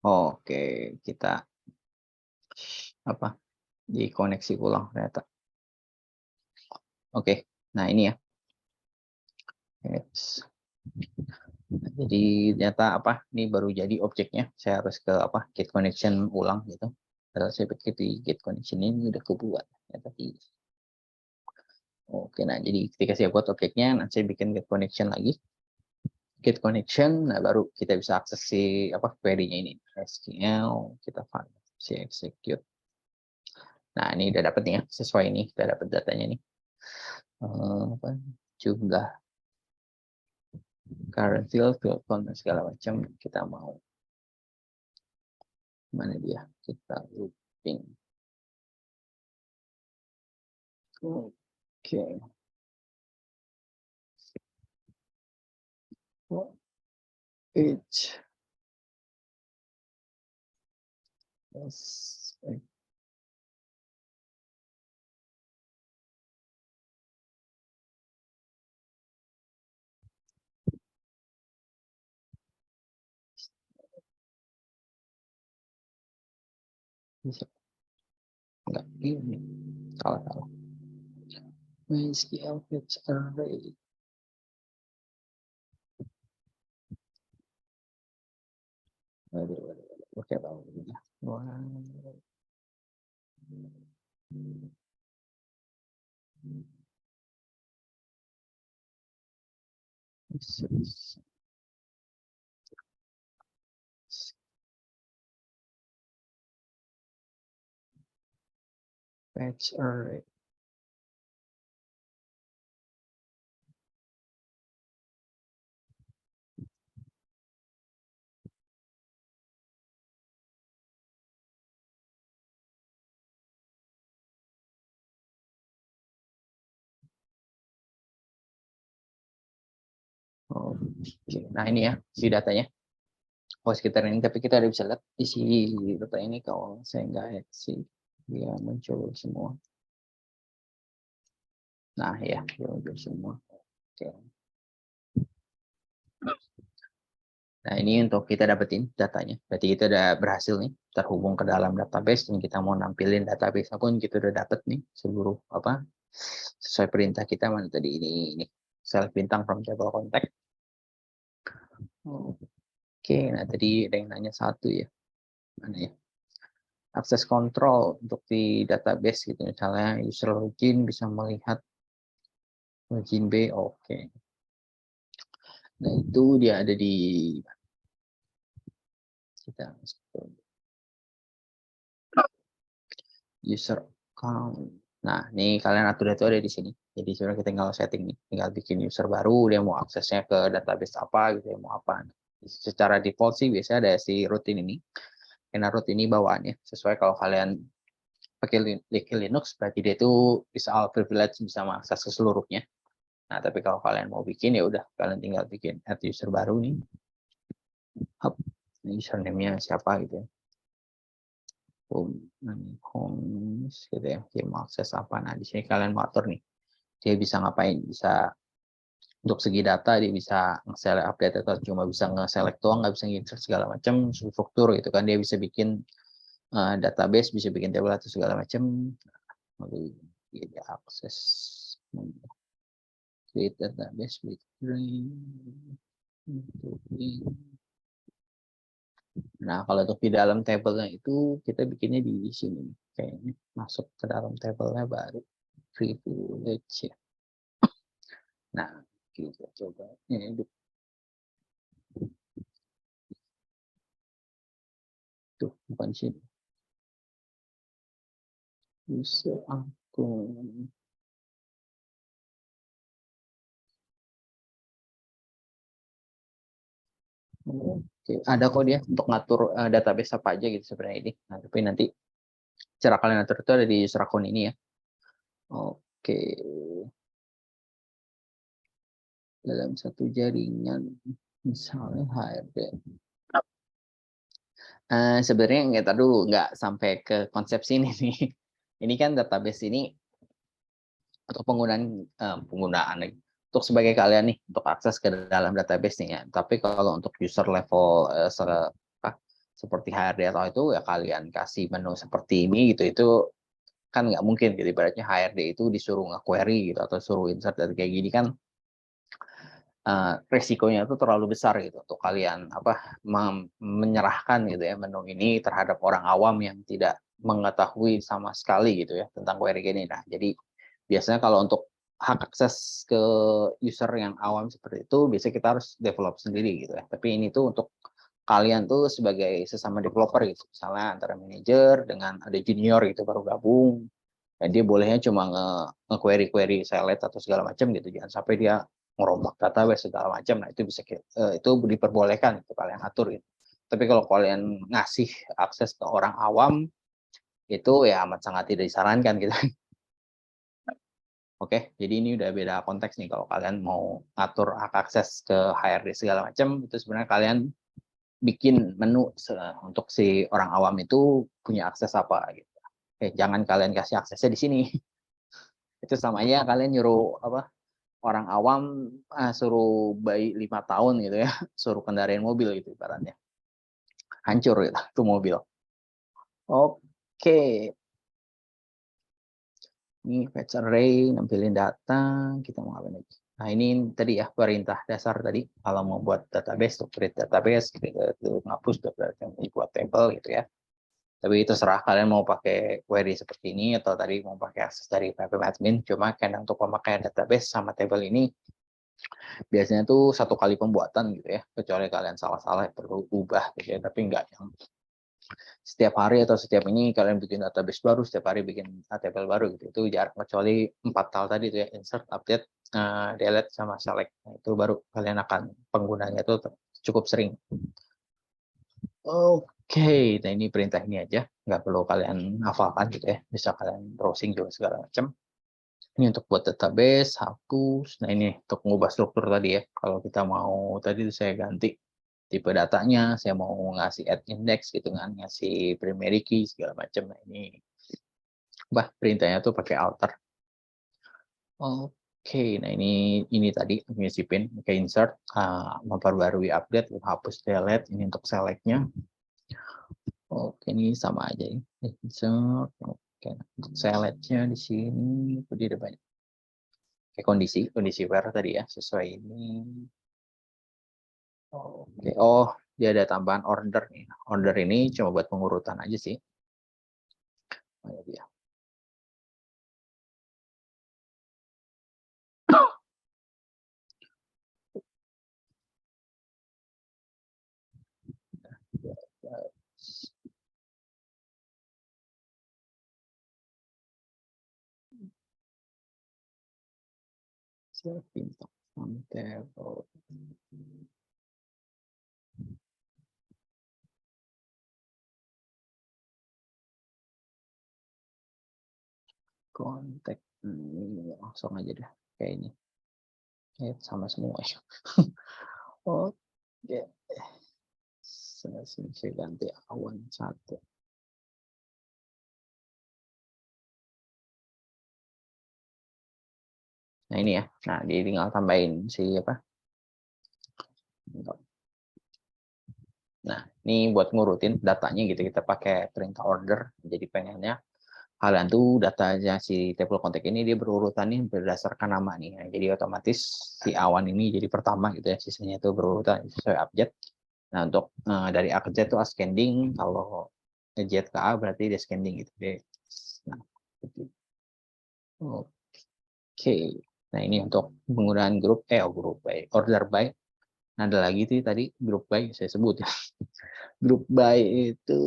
Speaker 1: Oke, kita apa? Dikoneksi ulang ternyata. Oke. Nah, ini ya. Jadi ternyata apa? Ini baru jadi objeknya. Saya harus ke apa? Get connection ulang gitu. Padahal saya pikir di get connection ini udah kebuat. Ya, tapi oke, nah jadi ketika saya buat objeknya, nanti saya bikin get connection lagi. Get connection, nah baru kita bisa akses si apa query-nya ini. SQL, kita si execute. Nah, ini udah dapet nih ya, sesuai ini, udah dapet datanya nih. Apa, jumlah current field count, segala macam kita mau. Mana dia? Kita looping. Oke. Each. Yes. Bisa. Enggak, ini. Salah. MySQL fetch array. Waduh. Oke, tahu ini. Fetch array. Oke. Nah, ini ya si datanya. Oh, sekitar ini, tapi kita udah bisa lihat isi data ini kalau saya nggak hack sih. Dia muncul semua. Nah, ya, dia muncul semua. Oke. Nah, ini untuk kita dapetin datanya. Berarti kita udah berhasil nih terhubung ke dalam database dan kita mau nampilin database akun kita udah dapet nih seluruh apa sesuai perintah kita. Mana tadi ini self bintang from table contact. Oke, nah tadi ada yang nanya satu ya. Mana ya? Akses kontrol untuk di database gitu. Misalnya user login bisa melihat login B. Oke. Nah, itu dia ada di kita user account. Nah, ini kalian atur itu ada di sini. Jadi sebenarnya kita tinggal setting nih, tinggal bikin user baru, dia mau aksesnya ke database apa gitu, ya mau apa. Secara default sih biasanya ada si routine ini. Karena root ini bawaannya sesuai kalau kalian pakai Linux, berarti dia itu bisa all privilege, bisa mengakses ke seluruhnya. Nah, tapi kalau kalian mau bikin ya udah kalian tinggal bikin add user baru nih. Hub, username-nya siapa gitu ya. Home gitu ya, dia mau akses apa. Nah, di sini kalian mau atur nih. Dia bisa ngapain? Bisa untuk segi data dia bisa nge-select update atau cuma bisa nge-select doang, nggak bisa nge-insert segala macam, struktur gitu kan. Dia bisa bikin database, bisa bikin table atau segala macam. Lalu dia akses create database with nah, kalau untuk di dalam tabelnya itu kita bikinnya di sini kayaknya masuk ke dalam tabelnya baru privilege ya. Nah, kita coba ini Tuh, bukan sini. User akun. Oke, ada kok dia untuk ngatur database apa aja gitu sebenarnya ini. Nah, tapi nanti cara kalian atur itu ada di user akun ini ya. Oke, dalam satu jaringan misalnya HRD. Sebenarnya nggak dulu, nggak sampai ke konsep sini nih. Ini kan database ini untuk penggunaan lagi. Untuk sebagai kalian nih, untuk akses ke dalam database nih ya. Tapi kalau untuk user level seperti HRD atau itu ya kalian kasih menu seperti ini gitu, itu kan nggak mungkin gitu. Ibaratnya HRD itu disuruh nge-query gitu atau suruh insert dan kayak gini kan resikonya itu terlalu besar gitu untuk kalian menyerahkan gitu ya menu ini terhadap orang awam yang tidak mengetahui sama sekali gitu ya tentang query ini. Nah, jadi biasanya kalau untuk hak akses ke user yang awam seperti itu biasanya kita harus develop sendiri gitu ya. Tapi ini tuh untuk kalian tuh sebagai sesama developer gitu. Misalnya antara manajer dengan ada junior gitu baru gabung. Dan dia bolehnya cuma nge-query select atau segala macam gitu. Jangan sampai dia ngerombak database segala macam. Nah, itu bisa itu diperbolehkan itu kalian atur gitu. Tapi kalau kalian ngasih akses ke orang awam itu ya amat sangat tidak disarankan gitu. Oke, jadi ini udah beda konteks nih kalau kalian mau ngatur hak akses ke HRD segala macam itu sebenarnya kalian bikin menu untuk si orang awam itu punya akses apa gitu. Oke, jangan kalian kasih aksesnya di sini. Itu sama aja kalian nyuruh orang awam suruh bayi 5 tahun gitu ya, suruh kendarain mobil gitu ibaratnya. Hancur gitu tuh mobil. Oke. Ini fetch array, nampilin data, kita mau ngapain lagi. Nah, ini tadi ya perintah dasar tadi kalau mau buat database, to create database, itu ngapus buat table gitu ya. Tapi terserah kalian mau pakai query seperti ini atau tadi mau pakai akses dari PHP admin. Cuma karena untuk pemakaian database sama table ini biasanya tuh satu kali pembuatan gitu ya. Kecuali kalian salah-salah perlu ubah gitu ya. Tapi enggak yang setiap hari atau setiap ini kalian bikin database baru, setiap hari bikin table baru gitu. Itu jarang kecuali 4 hal tadi itu ya, insert, update, delete sama select. Nah, itu baru kalian akan penggunanya itu cukup sering. Oke, nah ini perintah ini aja, nggak perlu kalian hafalkan gitu ya, bisa kalian browsing juga segala macam. Ini untuk buat database, hapus. Nah ini untuk mengubah struktur tadi ya. Kalau kita mau tadi saya ganti tipe datanya, saya mau ngasih add index gitu kan, ngasih primary key segala macam. Nah ini perintahnya tuh pakai alter. Oke, nah ini tadi nyisipin ke insert, memperbarui update, hapus delete, ini untuk selectnya. Oke, ini sama aja ya. Insert, oke, untuk selectnya di sini itu dia ada banyak. Oke, kondisi where tadi ya, sesuai ini. Oke, oh dia ada tambahan order nih. Order ini cuma buat pengurutan aja sih. Oh, dia. Bintang table. Kontak ini langsung aja deh kayak ini. Sama semua ya. Oke. Saya ganti awan 1. Nah ini ya. Nah dia tinggal tambahin si apa? Nah ini buat ngurutin datanya gitu kita pakai perintah order. Jadi pengennya kalian tuh datanya si table kontak ini dia berurutan nih berdasarkan nama nih. Nah, jadi otomatis si awan ini jadi pertama gitu ya. Sisanya itu berurutan sesuai abjad. Nah untuk dari A ke Z itu ascending. Kalau Z ke A berarti descending gitu deh. Nah, oke. Nah ini untuk penggunaan grup order by Nah, ada lagi tuh tadi group by saya sebut ya. Group by itu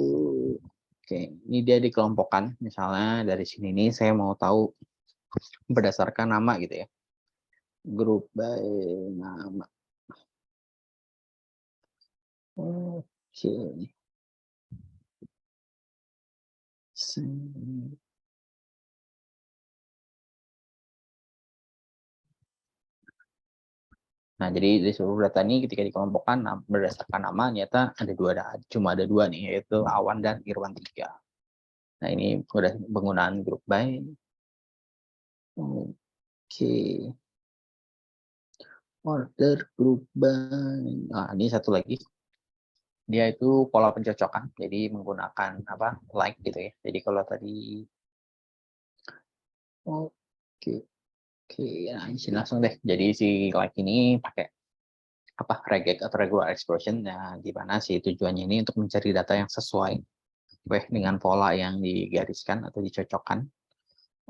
Speaker 1: oke, ini dia dikelompokkan. Misalnya dari sini nih saya mau tahu berdasarkan nama gitu ya. Group by nama. Oke. Nah, jadi di seluruh data ini ketika dikelompokkan berdasarkan nama ternyata cuma ada dua nih, yaitu Awan dan Irwan 3. Nah, ini udah penggunaan group by. Oke. Order group by. Nah, ini satu lagi. Dia itu pola pencocokan. Jadi menggunakan like gitu ya. Jadi kalau tadi oke. Oke, nah di sini langsung deh. Jadi si like ini pakai regek atau regular expression, nah di mana si tujuannya ini untuk mencari data yang sesuai dengan pola yang digariskan atau dicocokkan.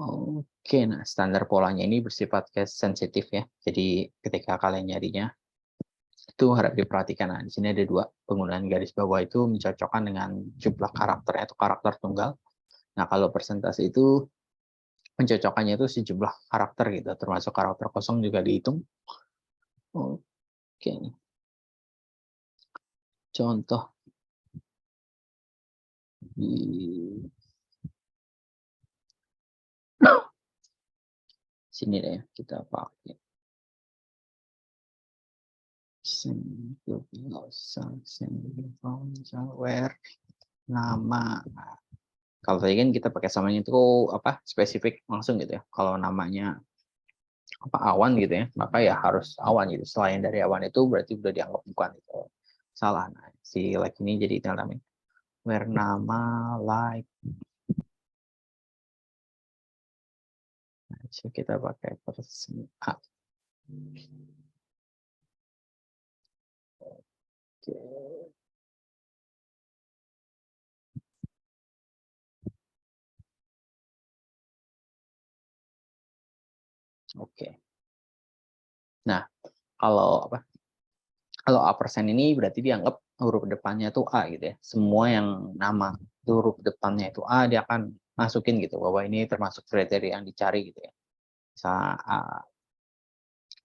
Speaker 1: Oke, nah standar polanya ini bersifat case sensitif ya. Jadi ketika kalian nyarinya itu harap diperhatikan. Nah, di sini ada dua, penggunaan garis bawah itu mencocokkan dengan jumlah karakter atau karakter tunggal. Nah, kalau persentase itu mencocokkannya itu sejumlah karakter gitu, termasuk karakter kosong juga dihitung. Oke, contoh di sini deh kita pakai where nama. Kalau tadi kan kita pakai samanya itu spesifik langsung gitu ya. Kalau namanya awan gitu ya, maka ya harus awan gitu. Selain dari awan itu berarti udah dianggap bukan itu salah. Nah, si like ini jadi namanya where nama like. Nah, kita pakai persen A. Oke. Oke. Nah, kalau kalau A persen ini berarti dianggap huruf depannya itu A gitu ya. Semua yang nama itu huruf depannya itu A, dia akan masukin gitu bahwa ini termasuk kriteria yang dicari gitu ya. Misal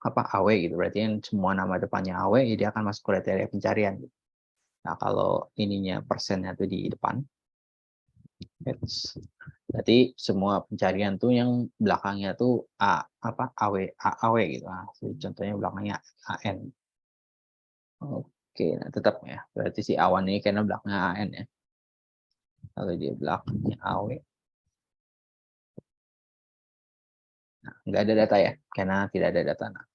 Speaker 1: AW gitu, berarti yang semua nama depannya AW, ya dia akan masuk kriteria pencarian gitu. Nah, kalau ininya persennya itu di depan, berarti semua pencarian tuh yang belakangnya tuh AW gitu. Nah, contohnya belakangnya AN. Oke, nah tetap ya. Berarti si awan ini karena belakangnya AN ya. Kalau dia belakangnya AW, nah, nggak ada data ya, karena tidak ada data. Nah,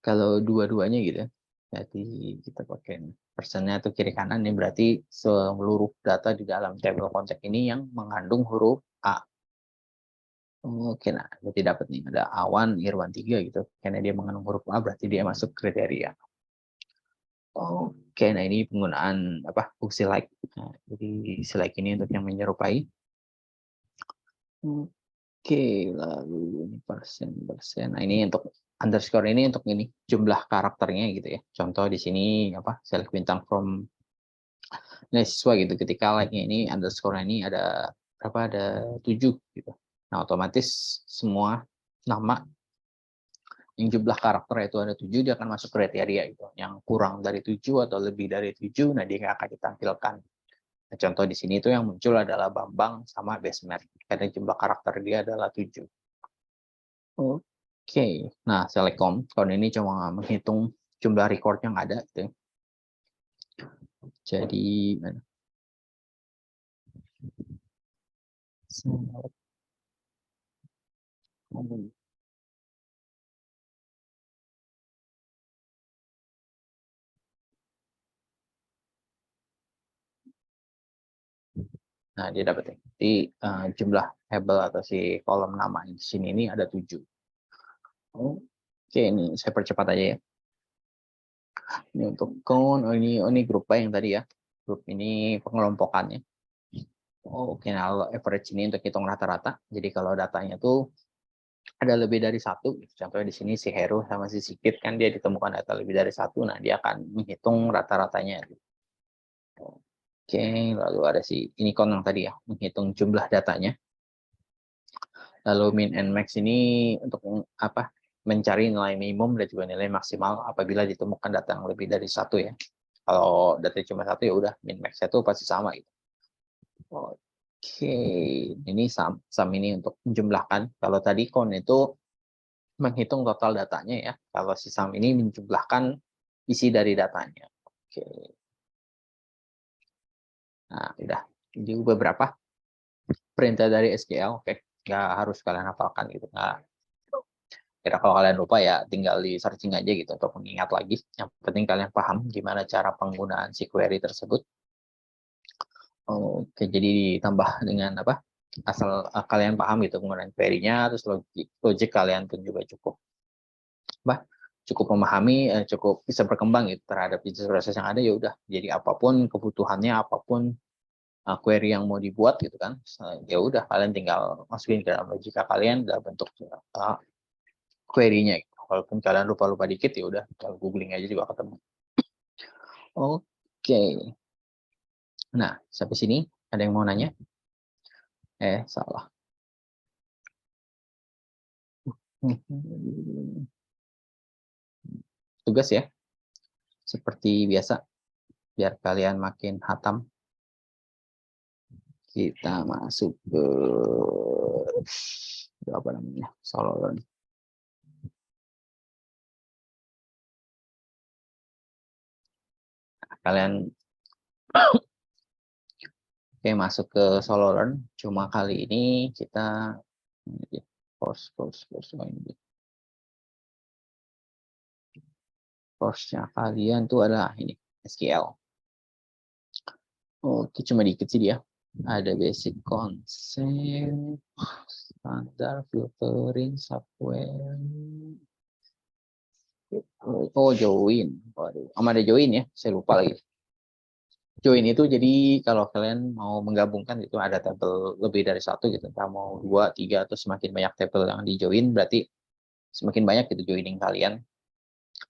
Speaker 1: kalau dua-duanya gitu ya, berarti kita pakai persennya atau kiri kanan ini berarti seluruh data di dalam tabel konteks ini yang mengandung huruf A. Oke, nah berarti dapat nih ada awan Irwan 3 gitu. Karena dia mengandung huruf A berarti dia masuk kriteria. Oke, nah ini penggunaan fungsi like. Nah, jadi si like ini untuk yang menyerupai. Oke, lalu ini persen. Nah, ini untuk underscore ini untuk ini jumlah karakternya gitu ya. Contoh di sini select bintang from siswa gitu. Ketika like-nya ini underscore ini ada ada 7 gitu. Nah, otomatis semua nama yang jumlah karakter itu ada 7 dia akan masuk kriteria gitu. Yang kurang dari 7 atau lebih dari 7, nah dia akan ditampilkan. Nah, contoh di sini itu yang muncul adalah Bambang sama Besmer. Karena jumlah karakter dia adalah 7. Oke, nah Selecom kalau ini cuma menghitung jumlah record yang ada gitu. Jadi nah dia dapat di jumlah label atau si kolom nama di sini ini ada 7. Oke, ini saya percepat aja ya. Ini untuk count, ini grup by yang tadi ya. Grup ini pengelompokannya. Oke, nah average ini untuk hitung rata-rata. Jadi kalau datanya tuh ada lebih dari satu, contohnya di sini si Heru sama si Sikit kan dia ditemukan data lebih dari satu, nah dia akan menghitung rata-ratanya. Oke, lalu ada si Unicorn yang tadi ya, menghitung jumlah datanya. Lalu min and max ini untuk apa? Mencari nilai minimum dan juga nilai maksimal apabila ditemukan data yang lebih dari satu ya. Kalau data cuma satu ya udah min max itu pasti sama gitu. Oke, ini sum ini untuk menjumlahkan. Kalau tadi count itu menghitung total datanya ya. Kalau si sum ini menjumlahkan isi dari datanya. Oke. Nah, udah. Jadi beberapa perintah dari SQL. Oke, nggak harus kalian hafalkan gitu. Nah, kira kalau kalian lupa ya tinggal di searching aja gitu untuk mengingat lagi. Yang penting kalian paham gimana cara penggunaan si query tersebut. Oke, jadi ditambah dengan apa? Asal kalian paham gitu penggunaan query-nya, terus logik kalian pun juga cukup memahami, cukup bisa berkembang gitu terhadap bisnis proses yang ada, ya udah. Jadi apapun kebutuhannya, apapun query yang mau dibuat gitu kan, ya udah kalian tinggal masukin ke dalam logika kalian dalam bentuk query-nya. Gitu. Walaupun kalian lupa-lupa dikit ya udah, kalau googling aja juga ketemu. Oke. Nah, sampai sini ada yang mau nanya? Salah. Tugas ya, seperti biasa, biar kalian makin hatam. Kita masuk ke apa namanya, solo learn. Kalian oke masuk ke solo learn. Cuma kali ini kita course-nya kalian tuh adalah ini SQL. Oke, cuma dikit sih dia. Ada basic concept, standar filtering, software. Oh, join. Waduh, ada join ya. Saya lupa lagi. Join itu jadi kalau kalian mau menggabungkan itu ada tabel lebih dari satu gitu. Kalau mau 2, 3 atau semakin banyak tabel yang di join berarti semakin banyak gitu joining kalian.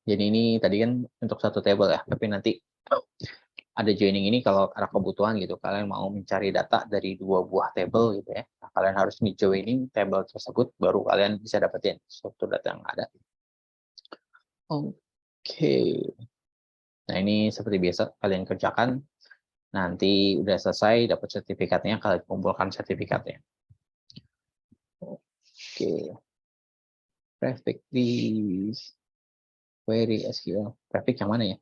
Speaker 1: Jadi ini tadi kan untuk satu table ya, tapi nanti ada joining ini kalau ada kebutuhan gitu, kalian mau mencari data dari 2 buah table gitu ya. Nah, kalian harus joining table tersebut baru kalian bisa dapetin suatu data yang ada. Oke. Nah, ini seperti biasa kalian kerjakan. Nanti udah selesai dapat sertifikatnya, kalian kumpulkan sertifikatnya. Oke. Traffic di query SQL. Traffic yang mana ya?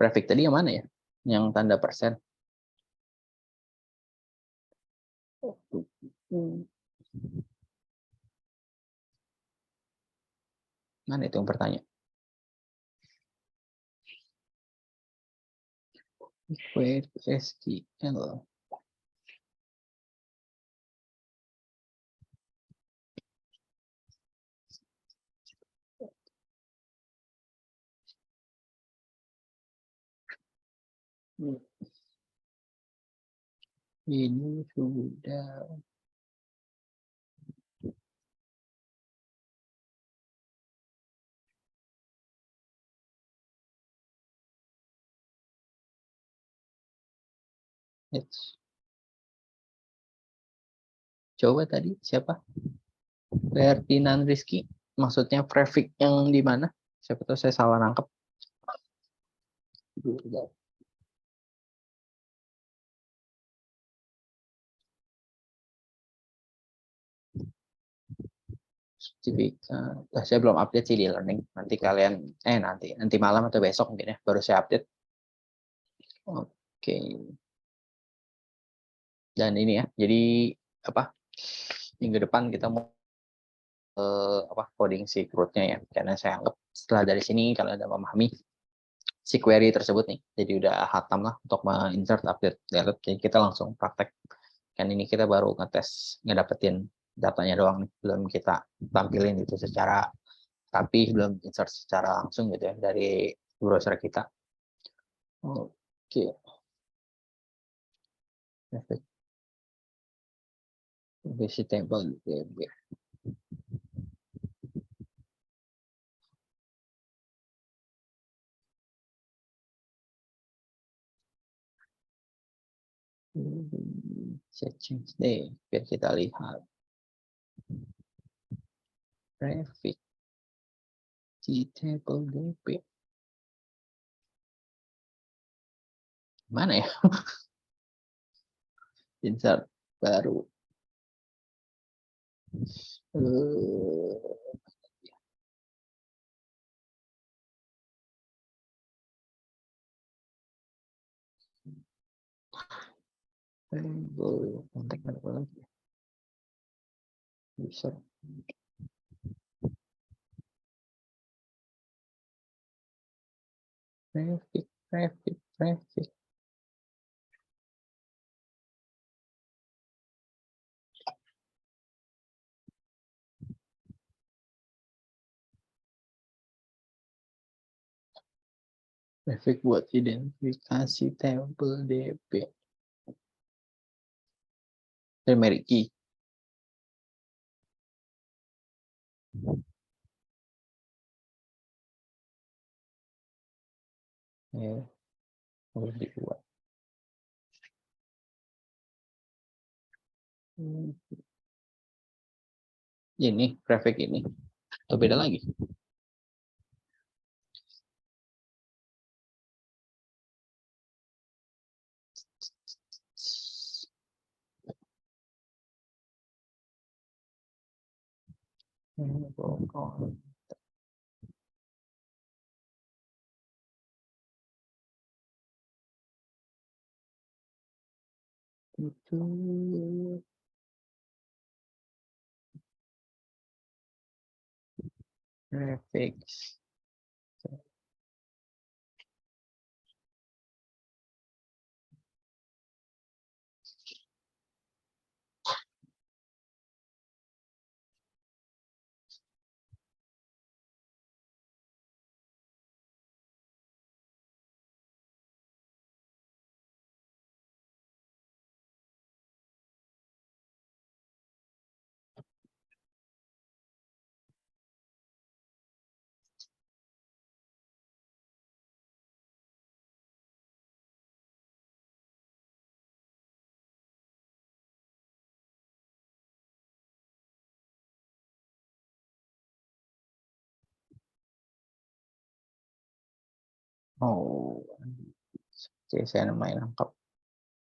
Speaker 1: Traffic tadi yang mana ya? Yang tanda persen. Mana itu yang bertanya? Query SQL. Ini sudah coba tadi siapa? Ferdinand Rizky. Maksudnya traffic yang di mana? Siapa tahu saya salah nangkep. Sertifikat. Saya belum update sih di learning. Nanti kalian nanti malam atau besok mungkin ya baru saya update. Oke. Dan ini ya. Jadi apa? Minggu depan kita mau coding si CRUD-nya ya. Karena saya anggap setelah dari sini kalian udah memahami si query tersebut nih. Jadi udah hatam lah untuk insert update. Jadi kita langsung praktek. Kan ini kita baru ngedapetin datanya doang nih. Belum kita tampilin itu secara tapi belum insert secara langsung gitu ya dari browser kita. Oke. Vegetable DB. Saya change deh biar kita lihat graphic table DB. Mana ya? Insert baru. Kontak apa lagi? User. Traffic. Traffic buat identifikasi tabel DB. Primary key. Ya, harus dibuat. Ini grafik ini atau beda lagi? Itu graphics. Oh, saya main lengkap.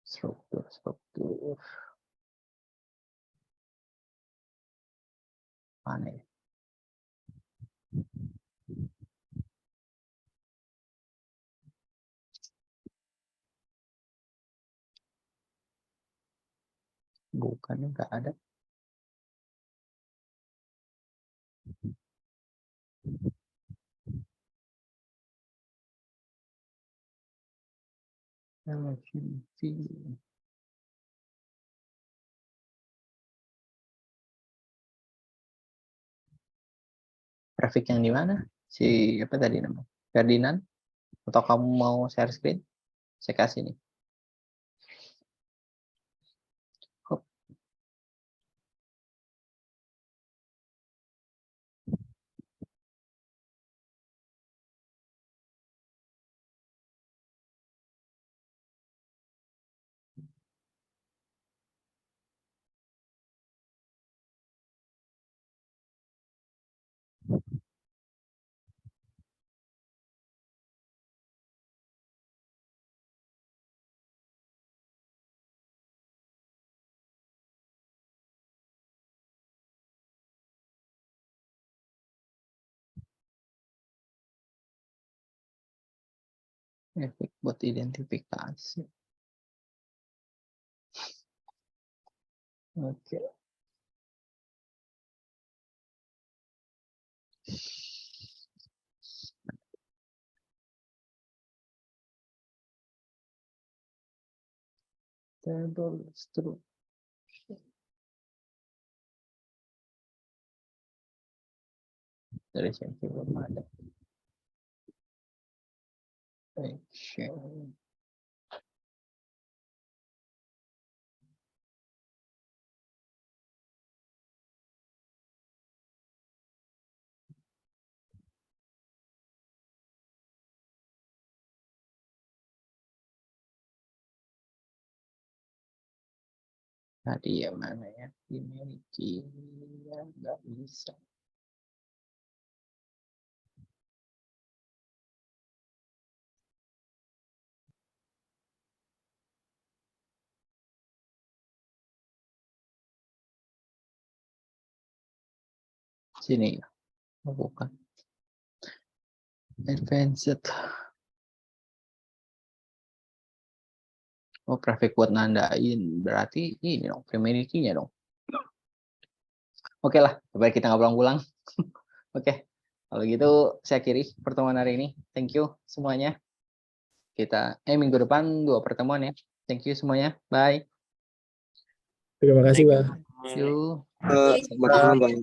Speaker 1: Struktur. Mana ya? Bukan, enggak ada. Grafik yang di mana? Si apa tadi namanya? Ferdinand? Atau kamu mau share screen? Saya kasih nih. Hop. Efek buat identifikasi. Oke. Table structure. Dari CMC belum ada. Oke. Tadi ya mana ya? Dimiliki ya nggak bisa. Sini ya, oh, bukan. Advanced. Oh, traffic buat nandain. Berarti ini dong, primary key-nya dong. Oke lah, baik kita nggak pulang-pulang. Oke, kalau gitu saya akhiri pertemuan hari ini. Thank you semuanya. Kita minggu depan 2 pertemuan ya. Thank you semuanya. Bye.
Speaker 2: Terima kasih, Bang.
Speaker 1: Yuk.
Speaker 3: Selamat malam, Bang.